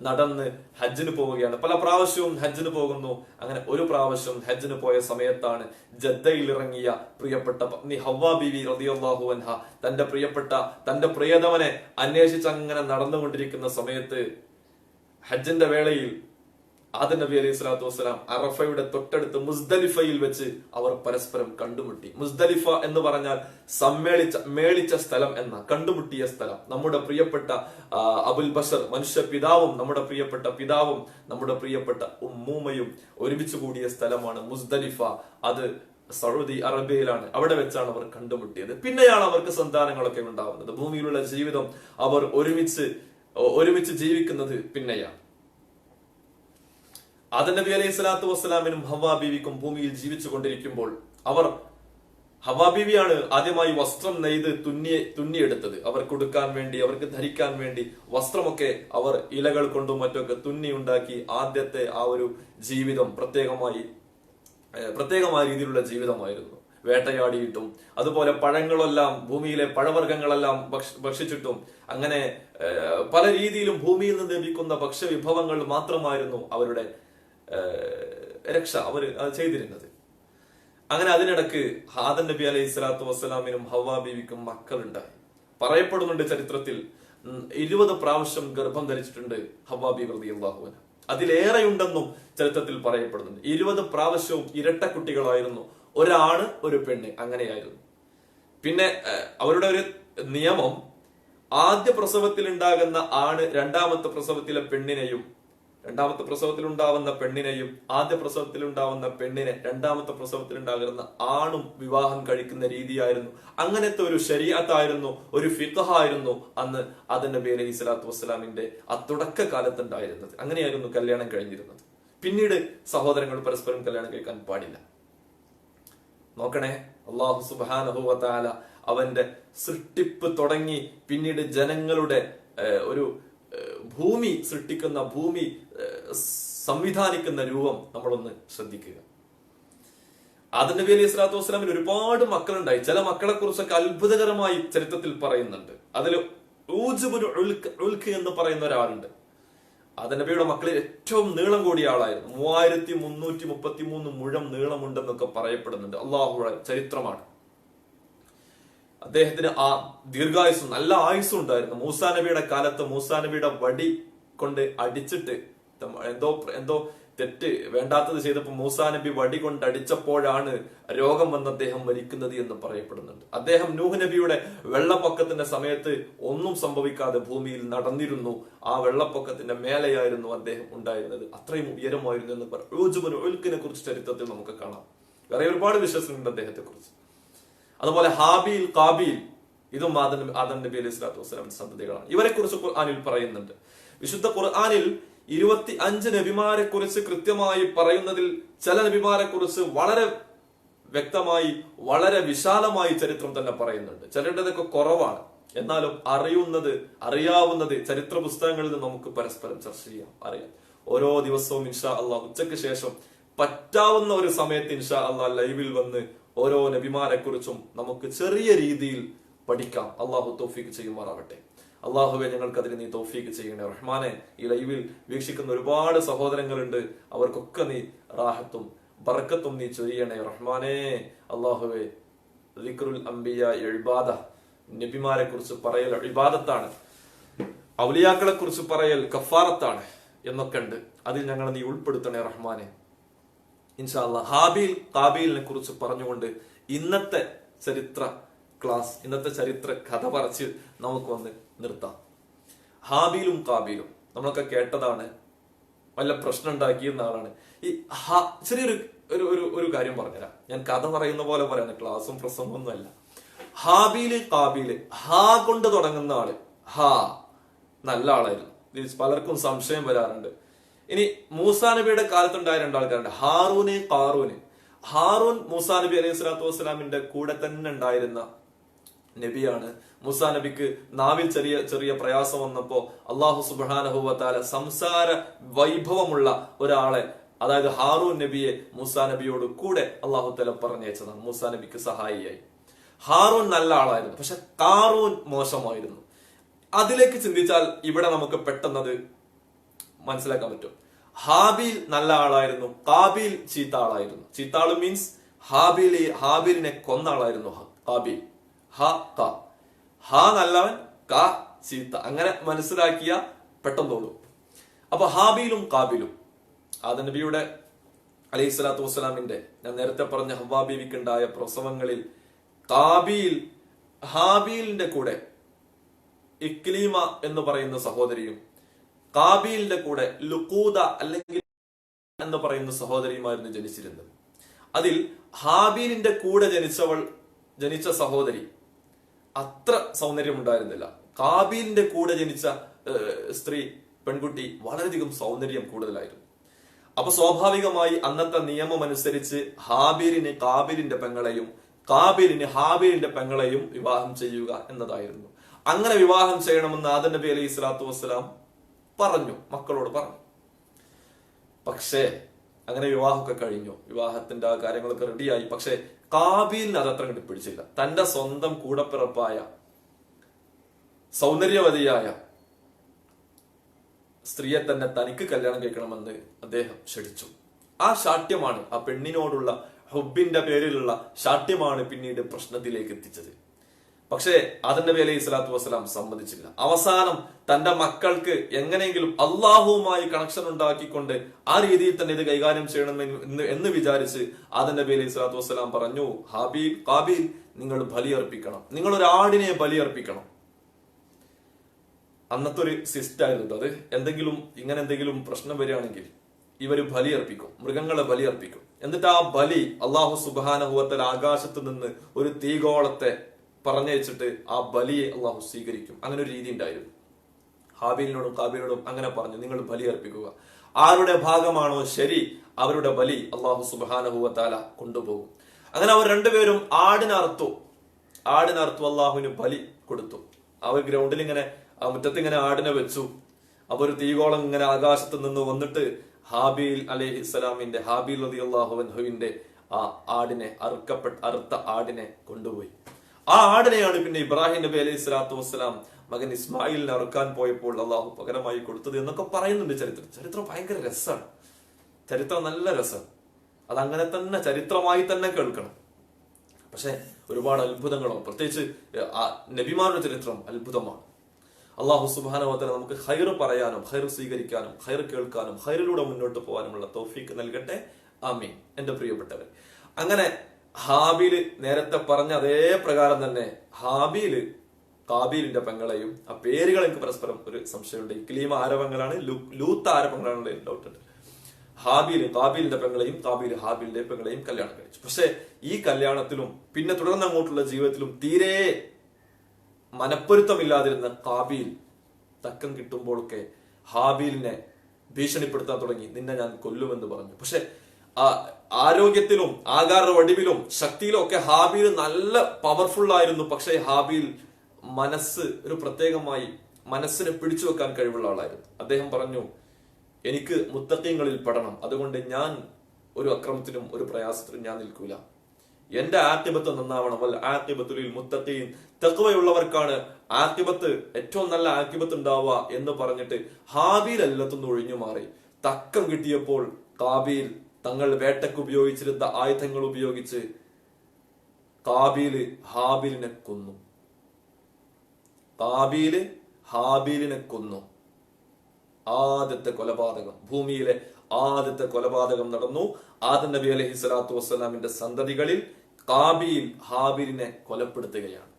നടന്ന് ഹജ്ജിന് പോവുകയാണ്. പല പ്രാവശ്യവും ഹജ്ജിന് പോകുന്നു. അങ്ങനെ ഒരു പ്രാവശ്യം ഹജ്ജിന് പോയ സമയത്താണ് ജദ്ദയിൽ ഇറങ്ങിയ പ്രിയപ്പെട്ട പത്നി ഹവ്വ ബീവി റളിയല്ലാഹു അൻഹ തന്റെ പ്രിയതമനെ അന്വേഷിച്ച് അങ്ങനെ നടന്നുകൊണ്ടിരിക്കുന്ന സമയത്ത് ഹജ്ജിന്റെ വേളയിൽ ആദം നബി അലൈഹി സ്വലാത്തു വസ്സലാം അറഫയുടെ തൊട്ടടുത്ത് മുസ്ദലിഫയിൽ വെച്ച് അവർ പരസ്പരം കണ്ടുമുട്ടി. മുസ്ദലിഫ എന്ന് പറഞ്ഞാൽ മേളിച്ച സ്ഥലം എന്ന, കണ്ടുമുട്ടിയ സ്ഥലം. നമ്മുടെ പ്രിയപ്പെട്ട അബുൽ ബഷർ മനുഷ്യ പിതാവും നമ്മുടെ പ്രിയപ്പെട്ട ഉമ്മൂമ്മയും ഒരുമിച്ച് കൂടിയ സ്ഥലമാണ് മുസ്ദലിഫ. അത് സൗദി അറേബ്യയിലാണ്. അവിടെ വെച്ചാണ് അവർ കണ്ടുമുട്ടിയത്. പിന്നെയാണ് അവർക്ക് സന്താനങ്ങളൊക്കെ ഉണ്ടാവുന്നത്. ഭൂമിയിലുള്ള ജീവിതം അവർ ഒരുമിച്ച് ജീവിക്കുന്നത് പിന്നെയാണ്. ആദം നബി അലൈഹി സ്വലാത്തു വസ്സലാമിനും ഹവ്വ ബീവിക്കും ഭൂമിയിൽ ജീവിച്ചു കൊണ്ടിരിക്കുമ്പോൾ ഹവ്വ ബീവിയാണ് ആദ്യമായി വസ്ത്രം നെയ്ത് തുന്നിയെടുത്തത്. അവർക്ക് ഉടുക്കാൻ വേണ്ടി, അവർക്ക് ധരിക്കാൻ വേണ്ടി വസ്ത്രമൊക്കെ അവർ ഇലകൾ കൊണ്ടും മറ്റൊക്കെ തുന്നി ഉണ്ടാക്കി. ആദ്യത്തെ ആ ഒരു ജീവിതം പ്രത്യേകമായ രീതിയിലുള്ള ജീവിതമായിരുന്നു. വേട്ടയാടിയിട്ടും അതുപോലെ പഴങ്ങളെല്ലാം, ഭൂമിയിലെ പഴവർഗ്ഗങ്ങളെല്ലാം ഭക്ഷിച്ചിട്ടും അങ്ങനെ പല രീതിയിലും ഭൂമിയിൽ നിന്ന് ലഭിക്കുന്ന ഭക്ഷ്യവിഭവങ്ങൾ മാത്രമായിരുന്നു അവരുടെ രക്ഷ. അവർ ചെയ്തിരുന്നത്. അങ്ങനെ അതിനിടക്ക് ആദം നബി അലൈഹി സ്വലാത്തു വസ്സലാമിനും ഹവ്വ ബീവിക്കും മക്കളുണ്ടായി. പറയപ്പെടുന്നുണ്ട് ചരിത്രത്തിൽ 20 പ്രാവശ്യം ഗർഭം ധരിച്ചിട്ടുണ്ട് ഹവ്വ ബീവി റളിയല്ലാഹു അൻഹ. അതിലേറെയുണ്ടെന്നും ചരിത്രത്തിൽ പറയപ്പെടുന്നുണ്ട്. 20 പ്രാവശ്യവും ഇരട്ട കുട്ടികളായിരുന്നു, ഒരാണ് ഒരു പെണ്ണ്, അങ്ങനെയായിരുന്നു. പിന്നെ അവരുടെ ഒരു നിയമം, ആദ്യ പ്രസവത്തിൽ ഉണ്ടാകുന്ന ആണ് രണ്ടാമത്തെ പ്രസവത്തിലെ പെണ്ണിനെയും, രണ്ടാമത്തെ പ്രസവത്തിൽ ഉണ്ടാവുന്ന പെണ്ണിനെയും ആദ്യ പ്രസവത്തിൽ ഉണ്ടാവുന്ന പെണ്ണിനെ രണ്ടാമത്തെ പ്രസവത്തിൽ ഉണ്ടാകുന്ന ആണും വിവാഹം കഴിക്കുന്ന രീതിയായിരുന്നു. അങ്ങനത്തെ ഒരു ശരീഅത്തായിരുന്നു, ഒരു ഫിഖഹായിരുന്നു അന്ന് ആദം നബി അലൈഹി സ്വലാത്തു വസ്സലാമിന്റെ ആ തുടക്ക കാലത്ത് ഉണ്ടായിരുന്നത്. അങ്ങനെയായിരുന്നു കല്യാണം കഴിഞ്ഞിരുന്നത്. പിന്നീട് സഹോദരങ്ങൾ പരസ്പരം കല്യാണം കഴിക്കാൻ പാടില്ല. നോക്കണേ, അല്ലാഹു സുബ്ഹാനഹു വ തആല അവന്റെ സൃഷ്ടിപ്പ് തുടങ്ങി പിന്നീട് ജനങ്ങളുടെ ഒരു ഭൂമി സൃഷ്ടിക്കുന്ന, ഭൂമി സംവിധാനിക്കുന്ന രൂപം നമ്മളൊന്ന് ശ്രദ്ധിക്കുക. ആദം നബി അലൈഹി സ്വലാത്തു വസ്സലാമിന് ഒരുപാട് മക്കളുണ്ടായി. ചില മക്കളെ കുറിച്ചൊക്കെ അത്ഭുതകരമായി ചരിത്രത്തിൽ പറയുന്നുണ്ട്. അതിൽ ഊജുബുൽ ഉൽഖ് എന്ന് പറയുന്ന ഒരാളുണ്ട്. ആദം നബിയുടെ മക്കളിൽ ഏറ്റവും നീളം കൂടിയ ആളായിരുന്നു. 3333 മുഴം നീളമുണ്ടെന്നൊക്കെ പറയപ്പെടുന്നുണ്ട്. അള്ളാഹുവിന്റെ ചരിത്രമാണ്. അദ്ദേഹത്തിന് ആ ദീർഘായുസ്സും നല്ല ആയുസ്സും ഉണ്ടായിരുന്നു. മൂസാ നബിയുടെ കാലത്ത് മൂസാ നബിയുടെ വടി കൊണ്ട് അടിച്ചിട്ട് എന്തോ തെറ്റ് വേണ്ടാത്തത് ചെയ്തപ്പോൾ മൂസാ നബി വടി കൊണ്ട് അടിച്ചപ്പോഴാണ് രോഗം വന്ന് അദ്ദേഹം മരിക്കുന്നത് എന്ന് പറയപ്പെടുന്നുണ്ട്. അദ്ദേഹം നൂഹ് നബിയുടെ വെള്ളപ്പൊക്കത്തിന്റെ സമയത്ത് ഒന്നും സംഭവിക്കാതെ ഭൂമിയിൽ നടന്നിരുന്നു. ആ വെള്ളപ്പൊക്കത്തിന്റെ മേലെയായിരുന്നു അദ്ദേഹം ഉണ്ടായിരുന്നത്. അത്രയും ഉയരമായിരുന്നു എന്ന് ഉൽക്കിനെ കുറിച്ച് ചരിത്രത്തിൽ നമുക്ക് കാണാം. വേറെ ഒരുപാട് വിശ്വസങ്ങളുണ്ട് അദ്ദേഹത്തെ കുറിച്ച്. അതുപോലെ ഹാബീൽ കാബീൽ, ഇതും ആദം നബി അലൈഹി സ്വലാത്തു വസ്സലാമിന്റെ സന്തതികളാണ്. ഇവരെ കുറിച്ച് ഖുർആനിൽ പറയുന്നുണ്ട്. വിശുദ്ധ ഖുർആനിൽ 25 നബിമാരെ കുറിച്ച് കൃത്യമായി പറയുന്നതിൽ ചില നബിമാരെ കുറിച്ച് വളരെ വ്യക്തമായി, വളരെ വിശാലമായി ചരിത്രം തന്നെ പറയുന്നുണ്ട്. ചിലരുടേതൊക്കെ കുറവാണ്. എന്നാലും അറിയാവുന്നത് ചരിത്ര പുസ്തകങ്ങളിൽ നിന്ന് നമുക്ക് പരസ്പരം ചർച്ച ചെയ്യാം, അറിയാം. ഓരോ ദിവസവും ഇൻഷാ അള്ളാഹ് ഉച്ചയ്ക്ക് ശേഷം പറ്റാവുന്ന ഒരു സമയത്ത് ഇൻഷാ അള്ളാഹ് ലൈവിൽ വന്ന് ഓരോ നബിമാരെ കുറിച്ചും നമുക്ക് ചെറിയ രീതിയിൽ പഠിക്കാം. അള്ളാഹു തൗഫീഖ് ചെയ്യുമാറാവട്ടെ. അള്ളാഹുവെ, ഞങ്ങൾക്ക് അതിന് നീ തൗഫീഖ് ചെയ്യണേ റഹ്മാനെ. ഈ ലൈവിൽ വീക്ഷിക്കുന്ന ഒരുപാട് സഹോദരങ്ങളുണ്ട്. അവർക്കൊക്കെ നീ റാഹത്തും ബർക്കത്തും നീ ചൊരിയണേ റഹ്മാനെ. അള്ളാഹുവെ, ദിക്റുൽ അംബിയ ഇബാദ, നബിമാരെ കുറിച്ച് പറയൽ ഇബാദത്താണ്, ഔലിയാക്കളെ കുറിച്ച് പറയൽ കഫാറത്താണ് എന്നൊക്കെ ഉണ്ട്. അതിൽ ഞങ്ങൾ നീ ഉൾപ്പെടുത്തണേ റഹ്മാനെ. ഇൻഷാ അല്ലാഹ് ഹാബീൽ കാബീലിനെ കുറിച്ച് പറഞ്ഞുകൊണ്ട് ഇന്നത്തെ ചരിത്ര ക്ലാസ്, ഇന്നത്തെ ചരിത്ര കഥ പറച്ച് നമുക്കൊന്ന് നിർത്താം. ഹാബീലും കാബീലും നമ്മളൊക്കെ കേട്ടതാണ്, വല്ല പ്രശ്നം ഉണ്ടാക്കിയിരുന്ന ആളാണ്. ഈ ചെറിയൊരു ഒരു കാര്യം പറഞ്ഞുതരാം. ഞാൻ കഥ പറയുന്ന പോലെ പറയാണ്, ക്ലാസ്സും പ്രസംഗമൊന്നും അല്ല. ഹാബീല് കാബീല്, ഹാ കൊണ്ട് തുടങ്ങുന്ന ആള് ഹാ നല്ല ആളായിരുന്നു. പലർക്കും സംശയം വരാറുണ്ട്. ഇനി മൂസാ നബിയുടെ കാലത്തുണ്ടായ രണ്ടാൾക്കാരുണ്ട്, ഹാറൂന് കാറൂന്. ഹാറൂൻ മൂസാ നബി അലൈഹി സ്വലാത്തു വസ്സലാമിന്റെ കൂടെ തന്നെ ഉണ്ടായിരുന്ന നബിയാണ്. മൂസാ നബിക്ക് നാവിൽ ചെറിയ പ്രയാസം വന്നപ്പോ അള്ളാഹു സുബ്ഹാനഹു വ തആല സംസാര വൈഭവമുള്ള ഒരാളെ, അതായത് ഹാറൂൻ നബിയെ മൂസാ നബിയോട് കൂടെ അള്ളാഹു തആല പറഞ്ഞയച്ചതാണ്. മൂസാ നബിക്ക് സഹായിയായി. ഹാറൂൻ നല്ല ആളായിരുന്നു, പക്ഷെ കാറൂൻ മോശമായിരുന്നു. അതിലേക്ക് ചിന്തിച്ചാൽ ഇവിടെ നമുക്ക് പെട്ടെന്നത് മനസ്സിലാക്കാൻ പറ്റും. ഹാബീൽ നല്ല ആളായിരുന്നു, കാബീൽ ചീത്ത ആളായിരുന്നു. ചീത്ത ആള് മീൻസ് ഹാബീലിനെ കൊന്ന ആളായിരുന്നു കാബീൽ. ഹാ നല്ലവൻ, കാ ചീത്ത. അങ്ങനെ മനസ്സിലാക്കിയ പെട്ടെന്നോളൂ. അപ്പൊ ഹാബീലും കാബീലും ആദം നബിയുടെ അലൈഹി സ്വലാത്തു വസ്സലാമിന്റെ, ഞാൻ നേരത്തെ പറഞ്ഞ ഹവ്വാ ബീവിക്ക് ഉണ്ടായ പ്രസവങ്ങളിൽ ഹാബീലിന്റെ കൂടെ ഇക്ലീമ എന്ന് പറയുന്ന സഹോദരിയും കാബീലിന്റെ കൂടെ ലുക്കൂദ അല്ലെങ്കിൽ എന്ന് പറയുന്ന സഹോദരിയുമായിരുന്നു ജനിച്ചിരുന്നത്. അതിൽ ഹാബീലിന്റെ കൂടെ ജനിച്ച സഹോദരി അത്ര സൗന്ദര്യം ഉണ്ടായിരുന്നില്ല. കാബീലിന്റെ കൂടെ ജനിച്ച പെൺകുട്ടി വളരെയധികം സൗന്ദര്യം കൂടുതലായിരുന്നു. അപ്പൊ സ്വാഭാവികമായി അന്നത്തെ നിയമം അനുസരിച്ച് ഹാബീലിന് കാബീലിന്റെ പെങ്ങളെയും കാബീലിന് ഹാബീലിന്റെ പെങ്ങളെയും വിവാഹം ചെയ്യുക എന്നതായിരുന്നു. അങ്ങനെ വിവാഹം ചെയ്യണമെന്ന് ആദം നബി അലൈഹി സ്വലാത്തു വസ്സലാം പറഞ്ഞു, മക്കളോട് പറഞ്ഞു. പക്ഷേ അങ്ങനെ വിവാഹമൊക്കെ കഴിഞ്ഞു, വിവാഹത്തിന്റെ ആ കാര്യങ്ങളൊക്കെ റെഡിയായി. പക്ഷെ കാബീലിന് അതത്ര കണ്ട് പിടിച്ചില്ല. തന്റെ സ്വന്തം കൂടപ്പിറപ്പായ സൗന്ദര്യവതിയായ സ്ത്രീയെ തന്നെ തനിക്ക് കല്യാണം കഴിക്കണമെന്ന് അദ്ദേഹം ക്ഷണിച്ചു. ആ ശാഠ്യമാണ്, ആ പെണ്ണിനോടുള്ള ഹുബിന്റെ പേരിലുള്ള ശാഠ്യമാണ് പിന്നീട് പ്രശ്നത്തിലേക്ക് എത്തിച്ചത്. പക്ഷേ ആദം നബി അലൈഹി സ്വലാത്തു വസ്സലാം സമ്മതിച്ചില്ല. അവസാനം തന്റെ മക്കൾക്ക് എങ്ങനെയെങ്കിലും അള്ളാഹുവുമായി കണക്ഷൻ ഉണ്ടാക്കിക്കൊണ്ട് ആ രീതിയിൽ തന്നെ ഇത് കൈകാര്യം ചെയ്യണം എന്ന് വിചാരിച്ച് ആദം നബി അലൈഹി സ്വലാത്തു വസ്സലാം പറഞ്ഞു, കാബീൽ നിങ്ങൾ ബലിയർപ്പിക്കണം, നിങ്ങൾ ഒരു ആടിനെ ബലിയർപ്പിക്കണം. അന്നത്തെ ഒരു സിസ്റ്റം ആയിരുന്നു അത്. എന്തെങ്കിലും പ്രശ്നം വരികയാണെങ്കിൽ ഇവര് ബലിയർപ്പിക്കും, മൃഗങ്ങളെ ബലിയർപ്പിക്കും. എന്നിട്ട് ആ ബലി അള്ളാഹു സുബ്ഹാനഹു വ തആല ആകാശത്ത് നിന്ന് ഒരു തീഗോളത്തെ പറഞ്ഞയച്ചിട്ട് ആ ബലിയെ അള്ളാഹു സ്വീകരിക്കും. അങ്ങനെ ഒരു രീതി ഉണ്ടായിരുന്നു. ഹാബീലിനോടും കാബീലിനോടും അങ്ങനെ പറഞ്ഞു, നിങ്ങൾ ബലി അർപ്പിക്കുക. ആരുടെ ഭാഗമാണോ ശരി അവരുടെ ബലി അള്ളാഹു സുബ്ഹാനഹു വ തആല കൊണ്ടുപോകും. അങ്ങനെ അവർ രണ്ടുപേരും ആടിനറുത്തു. അള്ളാഹുവിന് ബലി കൊടുത്തു. അവർ ഗ്രൗണ്ടിൽ ഇങ്ങനെ മുറ്റത്ത് ഇങ്ങനെ ആടിനെ വെച്ചു. അപ്പൊ ഒരു തീകോളം ഇങ്ങനെ ആകാശത്ത് നിന്ന് വന്നിട്ട് ഹാബീൽ അലൈഹിസ്സലാമിന്റെ, ഹാബീൽ റളിയല്ലാഹു അൻഹുവിന്റെ ആ ആടിനെ, അറുത്ത ആടിനെ കൊണ്ടുപോയി. ആ ആടിനെയാണ് പിന്നെ ഇബ്രാഹിം നബി അലൈഹി സ്വലാത്തു വസ്സലാം മകൻ ഇസ്മായിലിനെ അറുക്കാൻ പോയപ്പോൾ അള്ളാഹു പകരമായി കൊടുത്തത് എന്നൊക്കെ പറയുന്നുണ്ട് ചരിത്രം ഭയങ്കര രസമാണ്. ചരിത്രം നല്ല രസം. അതങ്ങനെ തന്നെ ചരിത്രമായി തന്നെ കേൾക്കണം. പക്ഷെ ഒരുപാട് അത്ഭുതങ്ങളോ, പ്രത്യേകിച്ച് നബിമാരുടെ ചരിത്രം അത്ഭുതമാണ്. അള്ളാഹു സുബ്ഹാനഹു വ തആല നമുക്ക് ഖൈർ പറയാനും ഖൈർ സ്വീകരിക്കാനും ഖൈർ കേൾക്കാനും ഖൈറിലൂടെ മുന്നോട്ട് പോകാനുമുള്ള തൗഫീഖ് നൽകട്ടെ. ആമീൻ. എന്റെ പ്രിയപ്പെട്ടവർ, അങ്ങനെ ഹാബീല് നേരത്തെ പറഞ്ഞ അതേ പ്രകാരം തന്നെ ഹാബീല് കാബീലിന്റെ പെങ്ങളെയും, ആ പേരുകൾ എനിക്ക് പരസ്പരം ഒരു സംശയമുണ്ട്. ഇക്ലീം ആരവങ്ങളാണ്, ലൂത്ത് ആരവങ്ങളാണ് ഡൗട്ട് ഉണ്ട്. ഹാബീല് കാബീലിന്റെ പെങ്ങളെയും കാബീൽ ഹാബീലിന്റെ പെങ്ങളെയും കല്യാണം കഴിച്ചു. പക്ഷെ ഈ കല്യാണത്തിലും പിന്നെ തുടർന്ന് അങ്ങോട്ടുള്ള ജീവിതത്തിലും തീരെ മനപ്പൊരുത്തമില്ലാതിരുന്ന കാബീൽ തക്കം കിട്ടുമ്പോഴൊക്കെ ഹാബീലിനെ ഭീഷണിപ്പെടുത്താൻ തുടങ്ങി. നിന്നെ ഞാൻ കൊല്ലുമെന്ന് പറഞ്ഞു. പക്ഷെ ആരോഗ്യത്തിലും ആകാര വടിവിലും ശക്തിയിലും ഒക്കെ ഹാബീൽ നല്ല പവർഫുൾ ആയിരുന്നു. പക്ഷെ ഹാബീൽ ഒരു പ്രത്യേകമായി മനസ്സിനെ പിടിച്ചു വെക്കാൻ കഴിവുള്ള ആളായിരുന്നു. അദ്ദേഹം പറഞ്ഞു, എനിക്ക് മുത്തഖീങ്ങളിൽ പെടണം, അതുകൊണ്ട് ഞാൻ ഒരു അക്രമത്തിനും ഒരു പ്രയാസത്തിനും ഞാൻ നിൽക്കൂല. എന്റെ ആഖിബത്ത് നന്നാവണം. വൽ ആഖിബത്തു ലിൽ മുത്തഖീൻ, തഖ്വയുള്ളവർക്കാണ് ആഖിബത്ത്, ഏറ്റവും നല്ല ആഖിബത്ത് ഉണ്ടാവുക എന്ന് പറഞ്ഞിട്ട് ഹാബീൽ എല്ലാത്തുനിന്ന് ഒഴിഞ്ഞു മാറി. തക്കം കിട്ടിയപ്പോൾ കാബീൽ തങ്ങൾ വേട്ടക്ക് ഉപയോഗിച്ചിരുന്ന ആയുധങ്ങൾ ഉപയോഗിച്ച് കാബീല് ഹാബീലിനെ കൊന്നു. ആദ്യത്തെ കൊലപാതകം, ഭൂമിയിലെ ആദ്യത്തെ കൊലപാതകം നടന്നു. ആദം നബി അലൈഹി സ്വലാത്തു വസ്സലാമിന്റെ സന്തതികളിൽ കാബീൽ ഹാബീലിനെ കൊലപ്പെടുത്തുകയാണ്.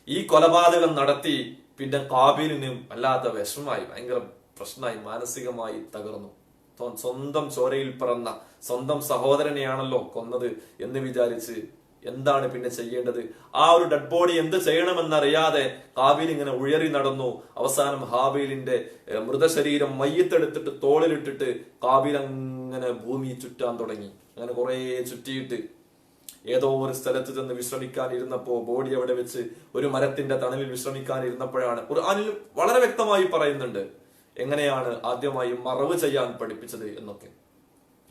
ഈ കൊലപാതകം നടത്തി പിന്നെ കാബീലിന് വല്ലാത്ത വിഷമായി, ഭയങ്കര പ്രശ്നമായി, മാനസികമായി തകർന്നു. സ്വന്തം ചോരയിൽ പിറന്ന സ്വന്തം സഹോദരനെയാണല്ലോ കൊന്നത് എന്ന് വിചാരിച്ച് എന്താണ് പിന്നെ ചെയ്യേണ്ടത്? ആ ഒരു ഡെഡ് ബോഡി എന്ത് ചെയ്യണമെന്നറിയാതെ കാബീൽ ഇങ്ങനെ ഉയറി നടന്നു. അവസാനം ഹാബീലിന്റെ മൃതശരീരം മയ്യത്തെടുത്തിട്ട് തോളിലിട്ടിട്ട് കാബീൽ അങ്ങനെ ഭൂമി ചുറ്റാൻ തുടങ്ങി. അങ്ങനെ കുറെ ചുറ്റിയിട്ട് ഏതോ ഒരു സ്ഥലത്ത് ചെന്ന് വിശ്രമിക്കാൻ ഇരുന്നപ്പോ, ബോഡി അവിടെ വെച്ച് ഒരു മരത്തിന്റെ തണലിൽ വിശ്രമിക്കാൻ ഇരുന്നപ്പോഴാണ് ഖുർആനിൽ വളരെ വ്യക്തമായി പറയുന്നുണ്ട് എങ്ങനെയാണ് ആദ്യമായി മറവ് ചെയ്യാൻ പഠിപ്പിച്ചത് എന്നൊക്കെ.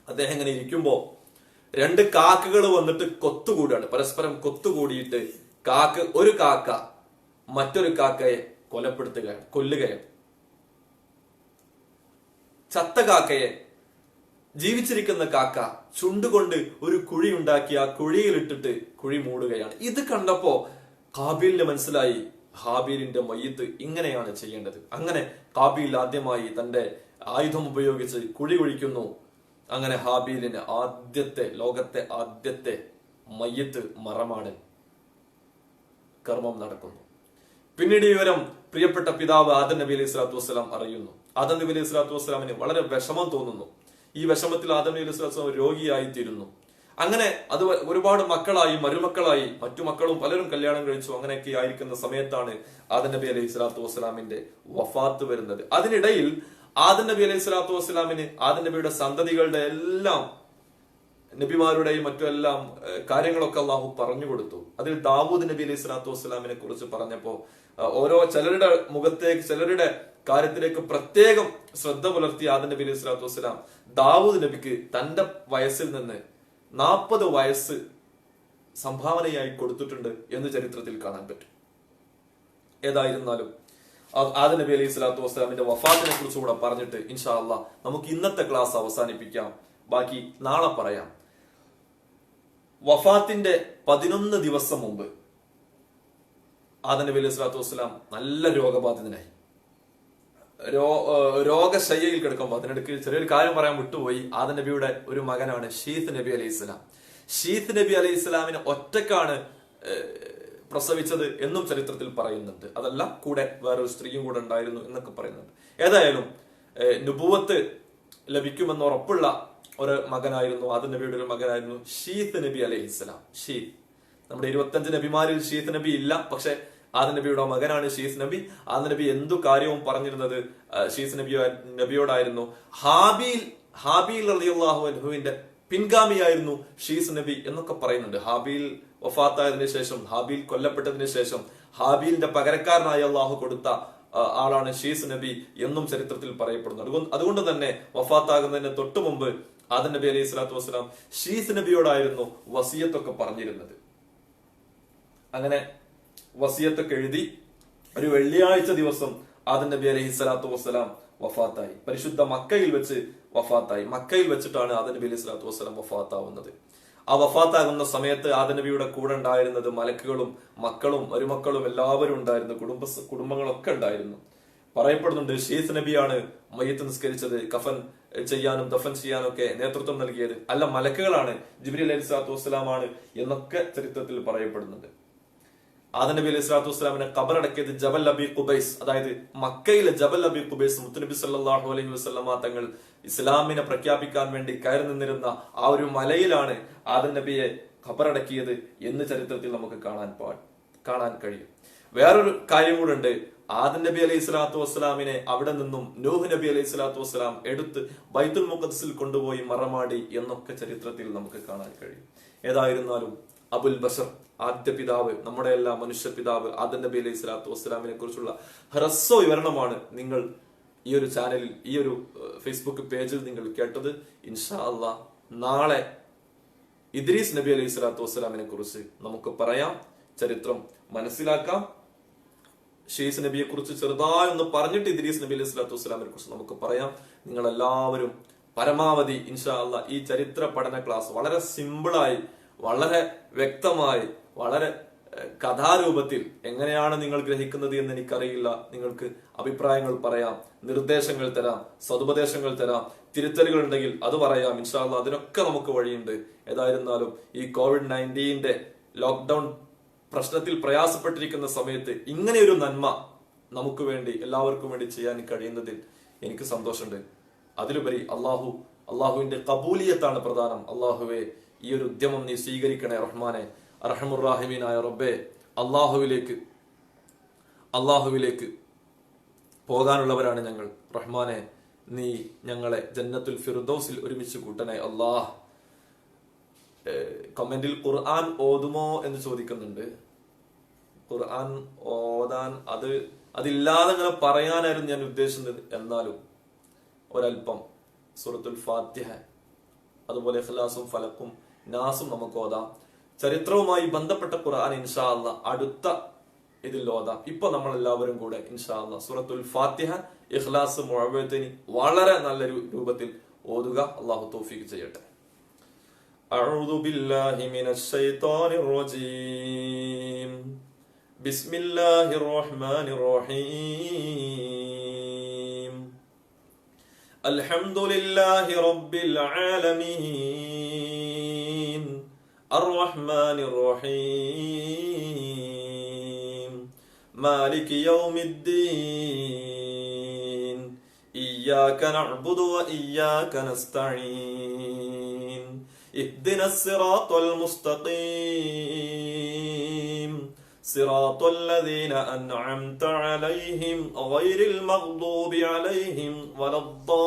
അദ്ദേഹം ഇങ്ങനെ ഇരിക്കുമ്പോ രണ്ട് കാക്കകൾ വന്നിട്ട് കൊത്തുകൂടാണ്, പരസ്പരം കൊത്തുകൂടിയിട്ട് ഒരു കാക്ക മറ്റൊരു കാക്കയെ കൊല്ലുകയാണ്. ചത്ത കാക്കയെ ജീവിച്ചിരിക്കുന്ന കാക്ക ചുണ്ടുകൊണ്ട് ഒരു കുഴി ഉണ്ടാക്കി ആ കുഴിയിലിട്ടിട്ട് കുഴി മൂടുകയാണ്. ഇത് കണ്ടപ്പോ കാബീലിന് മനസ്സിലായി ഹാബീലിന്റെ മയ്യത്ത് ഇങ്ങനെയാണ് ചെയ്യേണ്ടത്. അങ്ങനെ കാബീൽ ആദ്യമായി തന്റെ ആയുധം ഉപയോഗിച്ച് കുഴി കുഴിക്കുന്നു. അങ്ങനെ ഹാബീലിന് ലോകത്തെ ആദ്യത്തെ മയ്യത്ത് മറമാടൽ കർമ്മം നടക്കുന്നു. പിന്നീട് ഈ വിവരം പ്രിയപ്പെട്ട പിതാവ് ആദം നബി അലൈഹി സ്വലാത്തു വസ്സലാം അറിയുന്നു. ആദം നബി അലൈഹി സ്വലാത്തു വസ്സലാമിന് വളരെ വിഷമം തോന്നുന്നു. ഈ വിഷമത്തിൽ ആദം നബി അലൈഹി സ്വലാത്തു വസ്സലാം രോഗിയായി തീരുന്നു. അങ്ങനെ അത് ഒരുപാട് മക്കളായി, മരുമക്കളായി, മറ്റു മക്കളും പലരും കല്യാണം കഴിച്ചു. അങ്ങനെയൊക്കെ ആയിരിക്കുന്ന സമയത്താണ് ആദം നബി അലൈഹി സ്വലാത്തു വസ്സലാമിന്റെ വഫാത്ത് വരുന്നത്. അതിനിടയിൽ ആദം നബി അലൈഹി സ്വലാത്തു വസ്സലാമിന് ആദം നബിയുടെ സന്തതികളുടെ എല്ലാം, നബിമാരുടെയും മറ്റെല്ലാം കാര്യങ്ങളൊക്കെ അള്ളാഹു പറഞ്ഞു കൊടുത്തു. അതിൽ ദാവൂദ് നബി അലൈഹി സ്വലാത്തു വസ്സലാമിനെ കുറിച്ച് പറഞ്ഞപ്പോ ചിലരുടെ മുഖത്തേക്ക്, ചിലരുടെ കാര്യത്തിലേക്ക് പ്രത്യേകം ശ്രദ്ധ പുലർത്തി ആദം നബി അലൈഹി സ്വലാത്തു വസ്സലാം ദാവൂദ് നബിക്ക് തന്റെ വയസ്സിൽ നിന്ന് 40 വയസ്സ് സംഭാവനയായി കൊടുത്തിട്ടുണ്ട് എന്ന് ചരിത്രത്തിൽ കാണാൻ പറ്റും. ഏതായിരുന്നാലും ആദം നബി അലൈഹി സ്വലാത്തു വസ്സലാമിന്റെ വഫാത്തിനെ കുറിച്ച് കൂടെ പറഞ്ഞിട്ട് ഇൻഷാ അള്ളാഹ് നമുക്ക് ഇന്നത്തെ ക്ലാസ് അവസാനിപ്പിക്കാം. ബാക്കി നാളെ പറയാം. വഫാത്തിന്റെ 11 ദിവസം മുമ്പ് ആദം നബി അലൈഹി സ്വലാത്തു വസ്സലാം നല്ല രോഗബാധിതനായി, രോഗശയ്യയിൽ കിടക്കുമ്പോൾ അതിനിടയ്ക്ക് ചെറിയൊരു കാര്യം പറയാൻ വിട്ടുപോയി. ആദം നബിയുടെ ഒരു മകനാണ് ഷീത്ത് നബി അലൈഹി സ്വലാം. ഷീത്ത് നബി അലൈഹി സ്വലാമിന് ഒറ്റക്കാണ് പ്രസവിച്ചത് എന്നും ചരിത്രത്തിൽ പറയുന്നുണ്ട്. അതല്ല, കൂടെ വേറൊരു സ്ത്രീയും കൂടെ ഉണ്ടായിരുന്നു എന്നൊക്കെ പറയുന്നുണ്ട്. ഏതായാലും നുബുവത്ത് ലഭിക്കുമെന്ന് ഉറപ്പുള്ള ഒരു മകനായിരുന്നു, ആദം നബിയുടെ ഒരു മകനായിരുന്നു ഷീത്ത് നബി അലൈഹിസ്സലാം. ഷീത്ത്, നമ്മുടെ 25 നബിമാരിൽ ഷീത്ത് നബി ഇല്ല, പക്ഷെ ആദം നബിയുടെ മകനാണ് ഷീസ് നബി. ആദം നബി എന്തു കാര്യവും പറഞ്ഞിരുന്നത് ഷീസ് നബിയോടായിരുന്നു. ഹാബീൽ റളിയല്ലാഹു അൻഹുവിന്റെ പിൻഗാമിയായിരുന്നു ഷീസ് നബി എന്നൊക്കെ പറയുന്നുണ്ട്. ഹാബീൽ വഫാത്തായതിനു ശേഷം, ഹാബീൽ കൊല്ലപ്പെട്ടതിന് ശേഷം ഹാബീലിന്റെ പകരക്കാരനായി അള്ളാഹു കൊടുത്ത ആളാണ് ഷീസ് നബി എന്നും ചരിത്രത്തിൽ പറയപ്പെടുന്നു. അതുകൊണ്ട് തന്നെ വഫാത്താകുന്നതിന് തൊട്ടു മുമ്പ് ആദം നബി അലൈഹി സ്വലാത്തു വസ്സലാം ഷീസ് നബിയോടായിരുന്നു വസിയത്തൊക്കെ പറഞ്ഞിരുന്നത്. അങ്ങനെ വസിയത്തൊക്കെ എഴുതി ഒരു വെള്ളിയാഴ്ച ദിവസം ആദം നബി അലൈഹി സ്വലാത്തു വസ്സലാം വഫാത്തായി. പരിശുദ്ധ മക്കയിൽ വെച്ച് വഫാത്തായി. മക്കയിൽ വെച്ചിട്ടാണ് ആദം നബി അലൈഹി സ്വലാത്തു വസ്സലാം വഫാത്താവുന്നത്. ആ വഫാത്താകുന്ന സമയത്ത് ആദം നബിയുടെ കൂടെ ഉണ്ടായിരുന്നത് മലക്കുകളും മക്കളും മരുമക്കളും എല്ലാവരും ഉണ്ടായിരുന്നു, കുടുംബങ്ങളൊക്കെ ഉണ്ടായിരുന്നു. പറയപ്പെടുന്നുണ്ട് ഷീസ് നബിയാണ് മയ്യത്ത് നിസ്കരിച്ചത്, കഫൻ ചെയ്യാനും ദഫൻ ചെയ്യാനും ഒക്കെ നേതൃത്വം നൽകിയത്. അല്ല, മലക്കുകളാണ്, ജിബ്രീൽ അലൈഹി സ്വലാത്തു വസ്സലാമാണ് എന്നൊക്കെ ചരിത്രത്തിൽ പറയപ്പെടുന്നുണ്ട്. ആദം നബി അലൈഹി സ്വലാത്തു വസ്സലാമിനെ ഖബറടക്കിയത് ജബൽ അബി ഖുബൈസ്, അതായത് മക്കയിലെ ജബൽ അബി ഖുബൈസ്, മുത്തുനബി സല്ലല്ലാഹു അലൈഹി വസല്ലമ തങ്ങൾ ഇസ്ലാമിനെ പ്രഖ്യാപിക്കാൻ വേണ്ടി കയറി നിന്നിരുന്ന ആ ഒരു മലയിലാണ് ആദം നബിയെ ഖബറടക്കിയത് എന്ന് ചരിത്രത്തിൽ നമുക്ക് കാണാൻ കഴിയും. വേറൊരു കാര്യം കൂടെ ഉണ്ട്. ആദം നബി അലൈഹി സ്വലാത്തു വസ്സലാമിനെ അവിടെ നിന്നും നൂഹ് നബി അലൈഹി സ്വലാത്തു വസ്സലാം എടുത്ത് ബൈത്തുൽ മുഖദ്സിൽ കൊണ്ടുപോയി മറമാടി എന്നൊക്കെ ചരിത്രത്തിൽ നമുക്ക് കാണാൻ കഴിയും. ഏതായിരുന്നാലും അബുൽ ബഷർ, ആദ്യ പിതാവ്, നമ്മുടെ എല്ലാ മനുഷ്യ പിതാവ് ആദം നബി അലൈഹി സ്വലാത്തു വസ്സലാമിനെ കുറിച്ചുള്ള ഹ്രസ്വ വിവരണമാണ് നിങ്ങൾ ഈ ഒരു ചാനലിൽ, ഈ ഒരു ഫേസ്ബുക്ക് പേജിൽ നിങ്ങൾ കേട്ടത്. ഇൻഷാ അല്ലാഹ് നാളെ ഇദ്രീസ് നബി അലൈഹി സ്വലാത്തു വസ്സലാമിനെ കുറിച്ച് നമുക്ക് പറയാം, ചരിത്രം മനസ്സിലാക്കാം. ഷീസ് നബിയെ കുറിച്ച് ചെറുതായി ഒന്ന് പറഞ്ഞിട്ട് ഇദ്രീസ് നബി അലൈഹി സ്വലാത്തു വസ്സലാമിനെ കുറിച്ച് നമുക്ക് പറയാം. നിങ്ങൾ എല്ലാവരും പരമാവധി ഇൻഷാ അല്ലാഹ് ഈ ചരിത്ര പഠന ക്ലാസ് വളരെ സിമ്പിളായി, വളരെ വ്യക്തമായി, വളരെ കഥാരൂപത്തിൽ എങ്ങനെയാണ് നിങ്ങൾ ഗ്രഹിക്കുന്നത് എന്ന് എനിക്കറിയില്ല. നിങ്ങൾക്ക് അഭിപ്രായങ്ങൾ പറയാം, നിർദ്ദേശങ്ങൾ തരാം, സതുപദേശങ്ങൾ തരാം, തിരുത്തലുകൾ ഉണ്ടെങ്കിൽ അത് പറയാം. ഇൻഷാ അല്ലാഹ് അതിനൊക്കെ നമുക്ക് വഴിയുണ്ട്. ഏതായിരുന്നാലും ഈ COVID-19 ലോക്ക്ഡൌൺ പ്രശ്നത്തിൽ പ്രയാസപ്പെട്ടിരിക്കുന്ന സമയത്ത് ഇങ്ങനെയൊരു നന്മ നമുക്ക് വേണ്ടി, എല്ലാവർക്കും വേണ്ടി ചെയ്യാൻ കഴിയുന്നതിൽ എനിക്ക് സന്തോഷമുണ്ട്. അതിലുപരി അള്ളാഹുവിന്റെ കബൂലിയത്താണ് പ്രധാനം. അള്ളാഹുവെ, ഈ ഒരു ഉദ്യമം നീ സ്വീകരിക്കണേ റഹ്മാനെ, അർഹമുർറാഹിമീനായ റബ്ബേ. അള്ളാഹുവിലേക്ക് പോകാനുള്ളവരാണ് ഞങ്ങൾ. റഹ്മാനെ, നീ ഞങ്ങളെ ജന്നത്തുൽ ഫിർദൗസിൽ ഒരുമിച്ച് കൂട്ടണേ അല്ലാഹ്. കമന്റിൽ ഖുർആൻ ഓതുമോ എന്ന് ചോദിക്കുന്നുണ്ട്. ഖുർആൻ ഓതാൻ അതില്ലാതെ അങ്ങനെ പറയാനായിരുന്നു ഞാൻ ഉദ്ദേശിച്ചത്. എന്നാലും ഒരൽപ്പം സൂറത്തുൽ ഫാത്തിഹ, അതുപോലെ ഇഖ്ലാസും ഫലക്കും നാസും നമുക്ക് ഓതാം. ചരിത്രവുമായി ബന്ധപ്പെട്ട ഖുർആൻ ഇൻഷാ അല്ലാഹ് അടുത്ത ഇതിൽ ഓതാം. ഇപ്പൊ നമ്മൾ എല്ലാവരും കൂടെ ഇൻഷാ അല്ലാഹ് സൂറത്തുൽ ഫാത്തിഹ, ഇഖ്ലാസ്, മുഅവ്വിദത്തൈനി വളരെ നല്ല രൂപത്തിൽ ഓതുക. അല്ലാഹു തൗഫീഖ് ചെയ്യട്ടെ. അഊദു ബില്ലാഹി മിനശ് ശൈത്വാനിർ റജീം. ബിസ്മില്ലാഹിർ റഹ്മാനിർ റഹീം. അൽഹംദുലില്ലാഹി റബ്ബിൽ ആലമീൻ. അർറഹ്മാനിർ റഹീം. മാലികി യൗമിദ്ദീൻ. ഇയ്യാക നഅ്ബുദു വ ഇയ്യാക നസ്തഈൻ. ഇഹ്ദിനസ് സിറാത്തൽ മുസ്തഖീം. സിറാത്തൽ ലദീന അൻഅംത അലൈഹിം ഗൈറിൽ മഗ്ദൂബി അലൈഹിം വലദ്ദാല്ലീൻ.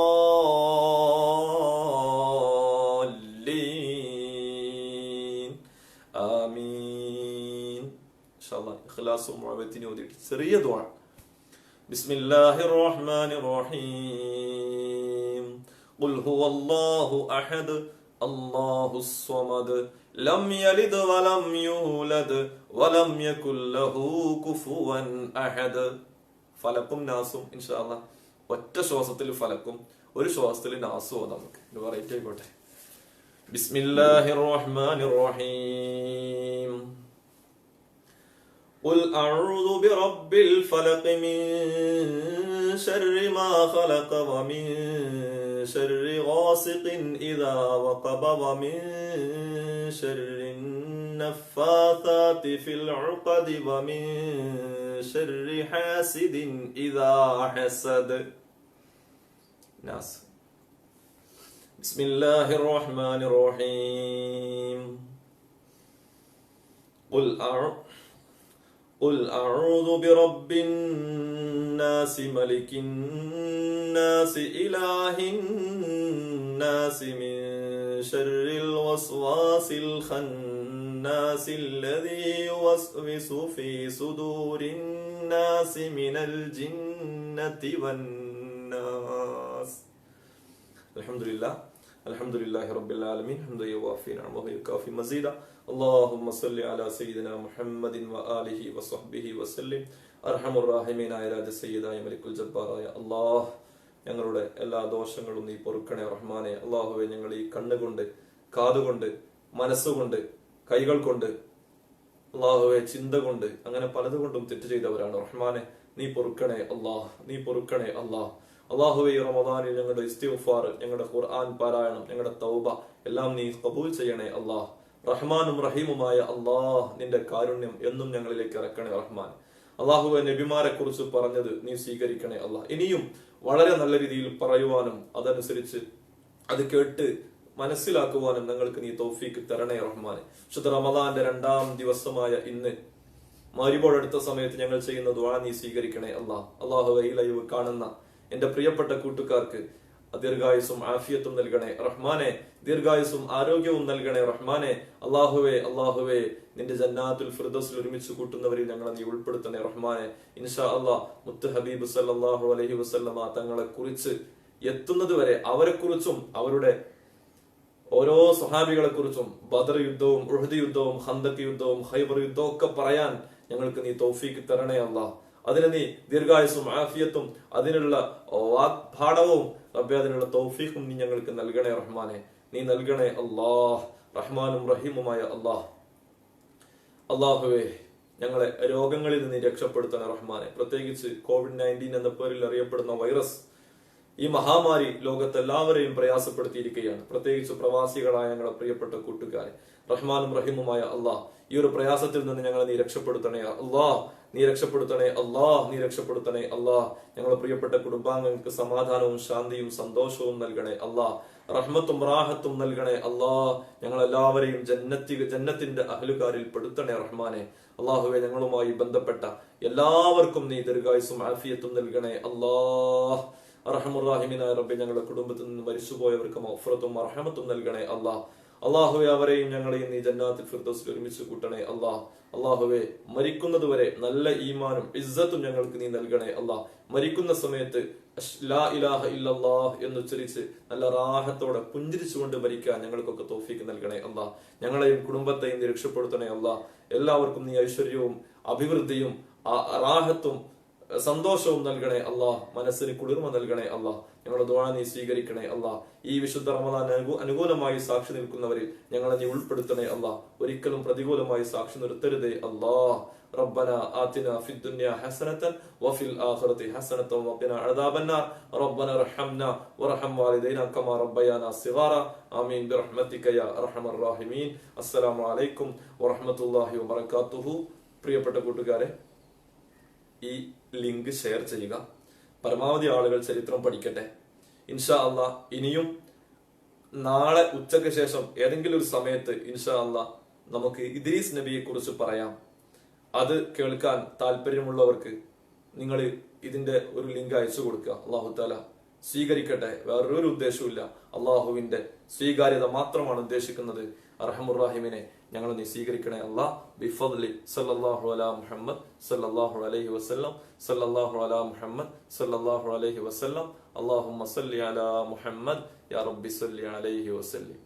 ആമീൻ. ഇൻഷാഅല്ലാഹ് ഇഖ്ലാസും മുഅവ്വിദത്തൈനി ഓതിയിട്ട് ചെറിയ ദുആ. ബിസ്മില്ലാഹിർ റഹ്മാനിർ റഹീം. ഖുൽ ഹുവല്ലാഹു അഹദ് അല്ലാഹുസ് സ്വമദ് ലം യലിദ് വലം യൂലദ് വലം യകുൽ ലഹു കുഫുവൻ അഹദ്. ഫലക്കും നാസും ഇൻഷാ അല്ലാഹ് ഒറ്റ ശ്വാസത്തിൽ ഫലക്കും ഒരു ശ്വാസത്തിൽ നാസും നമുക്ക് വെറൈറ്റി ആയിക്കോട്ടെ. ബിസ്മില്ലാഹിർ റഹ്മാനിർ റഹീം. ഖുൽ അഊദു ബിറബ്ബിൽ ഫലഖ് മിൻ ശർരി മാ ഖലഖ വ മിൻ ശർരി ഗാസിഖിൻ ഇദാ വഖബ വ മിൻ ശർരിൻ النفاثات في العقد ومن شر حاسد إذا حسد. ناس. بسم الله الرحمن الرحيم. قل أعوذ برب الناس ملك الناس إله الناس من شر الوسواس الخناس الذي يوسوس في صدور الناس من الجنة والناس. الحمد لله رب العالمين حمدا يوافي نعمه ويكافي مزيدا. اللهم صل على سيدنا محمد وآله وصحبه وسلم. അർഹമുർ റഹീമീനായ രാജസയ്യിദായ മലിക്കുൽ ജബ്ബാറായ അല്ലാഹ്, ഞങ്ങളുടെ എല്ലാ ദോഷങ്ങളും നീ പൊറുക്കണേ റഹ്മാനെ. അല്ലാഹുവേ, ഞങ്ങൾ ഈ കണ്ണുകൊണ്ട്, കാതുകൊണ്ട്, മനസ്സുകൊണ്ട്, കൈകൾ കൊണ്ട്, അല്ലാഹുവേ, ചിന്ത കൊണ്ട്, അങ്ങനെ പലതുകൊണ്ടും തെറ്റ് ചെയ്തവരാണ് റഹ്മാനെ. നീ പൊറുക്കണേ അല്ലാഹ്, നീ പൊറുക്കണേ അല്ലാഹ്. അല്ലാഹുവേ, റമദാനിൽ ഞങ്ങളുടെ ഇസ്തിഗ്ഫാർ, ഞങ്ങളുടെ ഖുർആൻ പാരായണം, ഞങ്ങളുടെ തൗബ എല്ലാം നീ ഖബൂൽ ചെയ്യണേ അല്ലാഹ്. റഹ്മാനും റഹീമുമായ അല്ലാഹ്, നിന്റെ കാരുണ്യം എന്നും ഞങ്ങളിലേക്ക് ഇറക്കണേ റഹ്മാൻ. അള്ളാഹുവെ, നബിമാരെ കുറിച്ച് പറഞ്ഞത് നീ സ്വീകരിക്കണേ അല്ലാഹ്. ഇനിയും വളരെ നല്ല രീതിയിൽ പറയുവാനും അതനുസരിച്ച് അത് കേട്ട് മനസ്സിലാക്കുവാനും ഞങ്ങൾക്ക് നീ തൗഫീക്ക് തരണേ റഹ്മാനെ. വിശുദ്ധ റമദാന്റെ 2-ാം ദിവസമായ ഇന്ന് മഗ്‌രിബോടടുത്ത സമയത്ത് ഞങ്ങൾ ചെയ്യുന്ന ദുആ നീ സ്വീകരിക്കണേ അല്ലാഹ്. അള്ളാഹുവെ, ഈ ലൈവ് കാണുന്ന എന്റെ പ്രിയപ്പെട്ട കൂട്ടുകാർക്ക് ദീർഘായുസും ആഫിയത്തും നൽകണേ റഹ്മാനെ. ദീർഘായുസും ആരോഗ്യവും നൽകണേ റഹ്മാനെ. അല്ലാഹുവേ, നിന്റെ ജന്നാത്തുൽ ഫിർദൗസിൽ ഒരുമിച്ച് കൂട്ടുന്നവരിൽ ഞങ്ങളെ നീ ഉൾപ്പെടുത്തണേ റഹ്മാനെ. ഇൻഷാ അല്ലാഹ്, മുത്ത് ഹബീബ് സല്ലല്ലാഹു അലൈഹി വസല്ലമ തങ്ങളെ കുറിച്ച് എത്തുന്നത് വരെ അവരെ കുറിച്ചും അവരുടെ ഓരോ സ്വഹാബികളെ കുറിച്ചും ബദർ യുദ്ധവും ഉഹദ് യുദ്ധവും ഖന്തഖ് യുദ്ധവും ഖൈബർ യുദ്ധവും ഒക്കെ പറയാൻ ഞങ്ങൾക്ക് നീ തൗഫീക്ക് തരണേ അല്ലാഹ്. അതിന് നീ ദീർഘായുസും ആഫിയത്തും അതിനുള്ള വാഗ്പാഠവും റബ്ബേ, അതിനുള്ള തൗഫീഖും നീ ഞങ്ങൾക്ക് നൽകണേ റഹ്മാനെ. നീ നൽകണേ അല്ലാഹ്. റഹ്മാനും റഹീമുമായ അല്ലാഹ്. അല്ലാഹുവേ, ഞങ്ങളെ രോഗങ്ങളിൽ നിന്ന് രക്ഷപ്പെടുത്തണേ റഹ്മാനെ. പ്രത്യേകിച്ച് COVID-19 എന്ന പേരിൽ അറിയപ്പെടുന്ന വൈറസ്, ഈ മഹാമാരി ലോകത്തെല്ലാവരെയും പ്രയാസപ്പെടുത്തിയിരിക്കുകയാണ്. പ്രത്യേകിച്ച് പ്രവാസികളായ ഞങ്ങളെ പ്രിയപ്പെട്ട കൂട്ടുകാരെ, റഹ്മാനും റഹീമുമായ അല്ലാഹ്, ഈ ഒരു പ്രയാസത്തിൽ നിന്ന് ഞങ്ങളെ നീ രക്ഷപ്പെടുത്തണേ അല്ലാഹ്. നീ രക്ഷപ്പെടുത്തണേ അല്ലാഹ്, നീ രക്ഷപ്പെടുത്തണേ അല്ലാഹ്. ഞങ്ങളെ പ്രിയപ്പെട്ട കുടുംബാംഗങ്ങൾക്ക് സമാധാനവും ശാന്തിയും സന്തോഷവും നൽകണേ അല്ലാഹ്. റഹ്മത്തും റാഹത്തും നൽകണേ അല്ലാഹ്. ഞങ്ങളെല്ലാവരെയും ജന്നത്തിന്റെ അഹ്ലുകാരിൽ പെടുത്തണേ റഹ്മാനെ. അല്ലാഹുവേ, ഞങ്ങളുമായി ബന്ധപ്പെട്ട എല്ലാവർക്കും നീ ദീർഘായുസും ആഫിയത്തും നൽകണേ അല്ലാഹ്. അർഹമുർ റഹീമീനായ റബ്ബേ, ഞങ്ങളുടെ കുടുംബത്തിൽ നിന്ന് മരിച്ചുപോയവർക്ക് മഗ്ഫിറത്തും റഹ്മത്തും നൽകണേ അല്ലാഹ്. അല്ലാഹുവേ, അവരെയും ഞങ്ങളെയും നീ ജന്നാത്തുൽ ഫിർദൗസിൽ ഒരുമിച്ച് കൂട്ടണേ അല്ലാഹ്. അല്ലാഹുവേ, മരിക്കുന്നത് വരെ നല്ല ഈമാനും ഇസ്സത്തും ഞങ്ങൾക്ക് നീ നൽകണേ അല്ലാഹ്. മരിക്കുന്ന സമയത്ത് ലാ ഇലാഹ ഇല്ലല്ലാഹ് എന്നുച്ചരിച്ച് നല്ല റാഹത്തോടെ പുഞ്ചിരിച്ചുകൊണ്ട് മരിക്കാൻ ഞങ്ങൾക്കൊക്കെ തൗഫീക്ക് നൽകണേ അല്ലാഹ്. ഞങ്ങളെയും കുടുംബത്തെയും നീ രക്ഷപ്പെടുത്തണേ അല്ലാഹ്. എല്ലാവർക്കും നീ ഐശ്വര്യവും അഭിവൃദ്ധിയും റാഹത്തും സന്തോഷവും നൽകണേ അല്ലാഹ്. മനസ്സിന് കുളിർമ നൽകണേ അല്ലാഹ്. ഞങ്ങളുടെ ദുആ നീ സ്വീകരിക്കണേ അല്ലാഹ്. ഈ വിശുദ്ധ റമദാൻ അനുകൂലമായി സാക്ഷി നിൽക്കുന്നവരിൽ ഞങ്ങളെ നീ ഉൾപ്പെടുത്തണേ അല്ലാഹ്. ഒരിക്കലും പ്രതികൂലമായി സാക്ഷി നിർത്തരുതേ അല്ലാഹ്. ربنا آتنا في الدنيا حسنة وفي الآخرة حسنة وقنا عذاب النار. ربنا ارحمنا وارحم والدينا كما ربيانا صغارا. آمين برحمتك يا أرحم الراحمين. السلام عليكم ورحمة الله وبركاته. പ്രിയപ്പെട്ട കൂട്ടുകാരെ, ഈ ലിങ്ക് ഷെയർ ചെയ്യുക. പരമാവധി ആളുകൾ ചരിത്രം പഠിക്കട്ടെ. ഇൻഷാ അല്ലാഹ്, ഇനിയും നാളെ ഉച്ചയ്ക്ക് ശേഷം ഏതെങ്കിലും ഒരു സമയത്ത് ഇൻഷാ അല്ലാഹ് നമുക്ക് ഇദ്രീസ് നബിയെ കുറിച്ച് പറയാം. അത് കേൾക്കാൻ താല്പര്യമുള്ളവർക്ക് നിങ്ങൾ ഇതിന്റെ ഒരു ലിങ്ക് അയച്ചു കൊടുക്കുക. അല്ലാഹു തആല സ്വീകരിക്കട്ടെ. വേറൊരു ഉദ്ദേശവുമില്ല. അള്ളാഹുവിന്റെ സ്വീകാര്യത മാത്രമാണ് ഉദ്ദേശിക്കുന്നത്. അർഹമുർ റഹീമിനെ ഞങ്ങൾ നീ സ്വീകരിക്കണേ അല്ലാഹ്. ബിഫദ്ലി സല്ലല്ലാഹു അലാ മുഹമ്മദ് സല്ലല്ലാഹു അലൈഹി വസല്ലം സല്ലല്ലാഹു അലാ മുഹമ്മദ് സല്ലല്ലാഹു അലൈഹി വസല്ലം. അല്ലാഹുമ്മ സല്ലി അലാ മുഹമ്മദ് യാ റബ്ബി സല്ലി അലൈഹി വസല്ലം.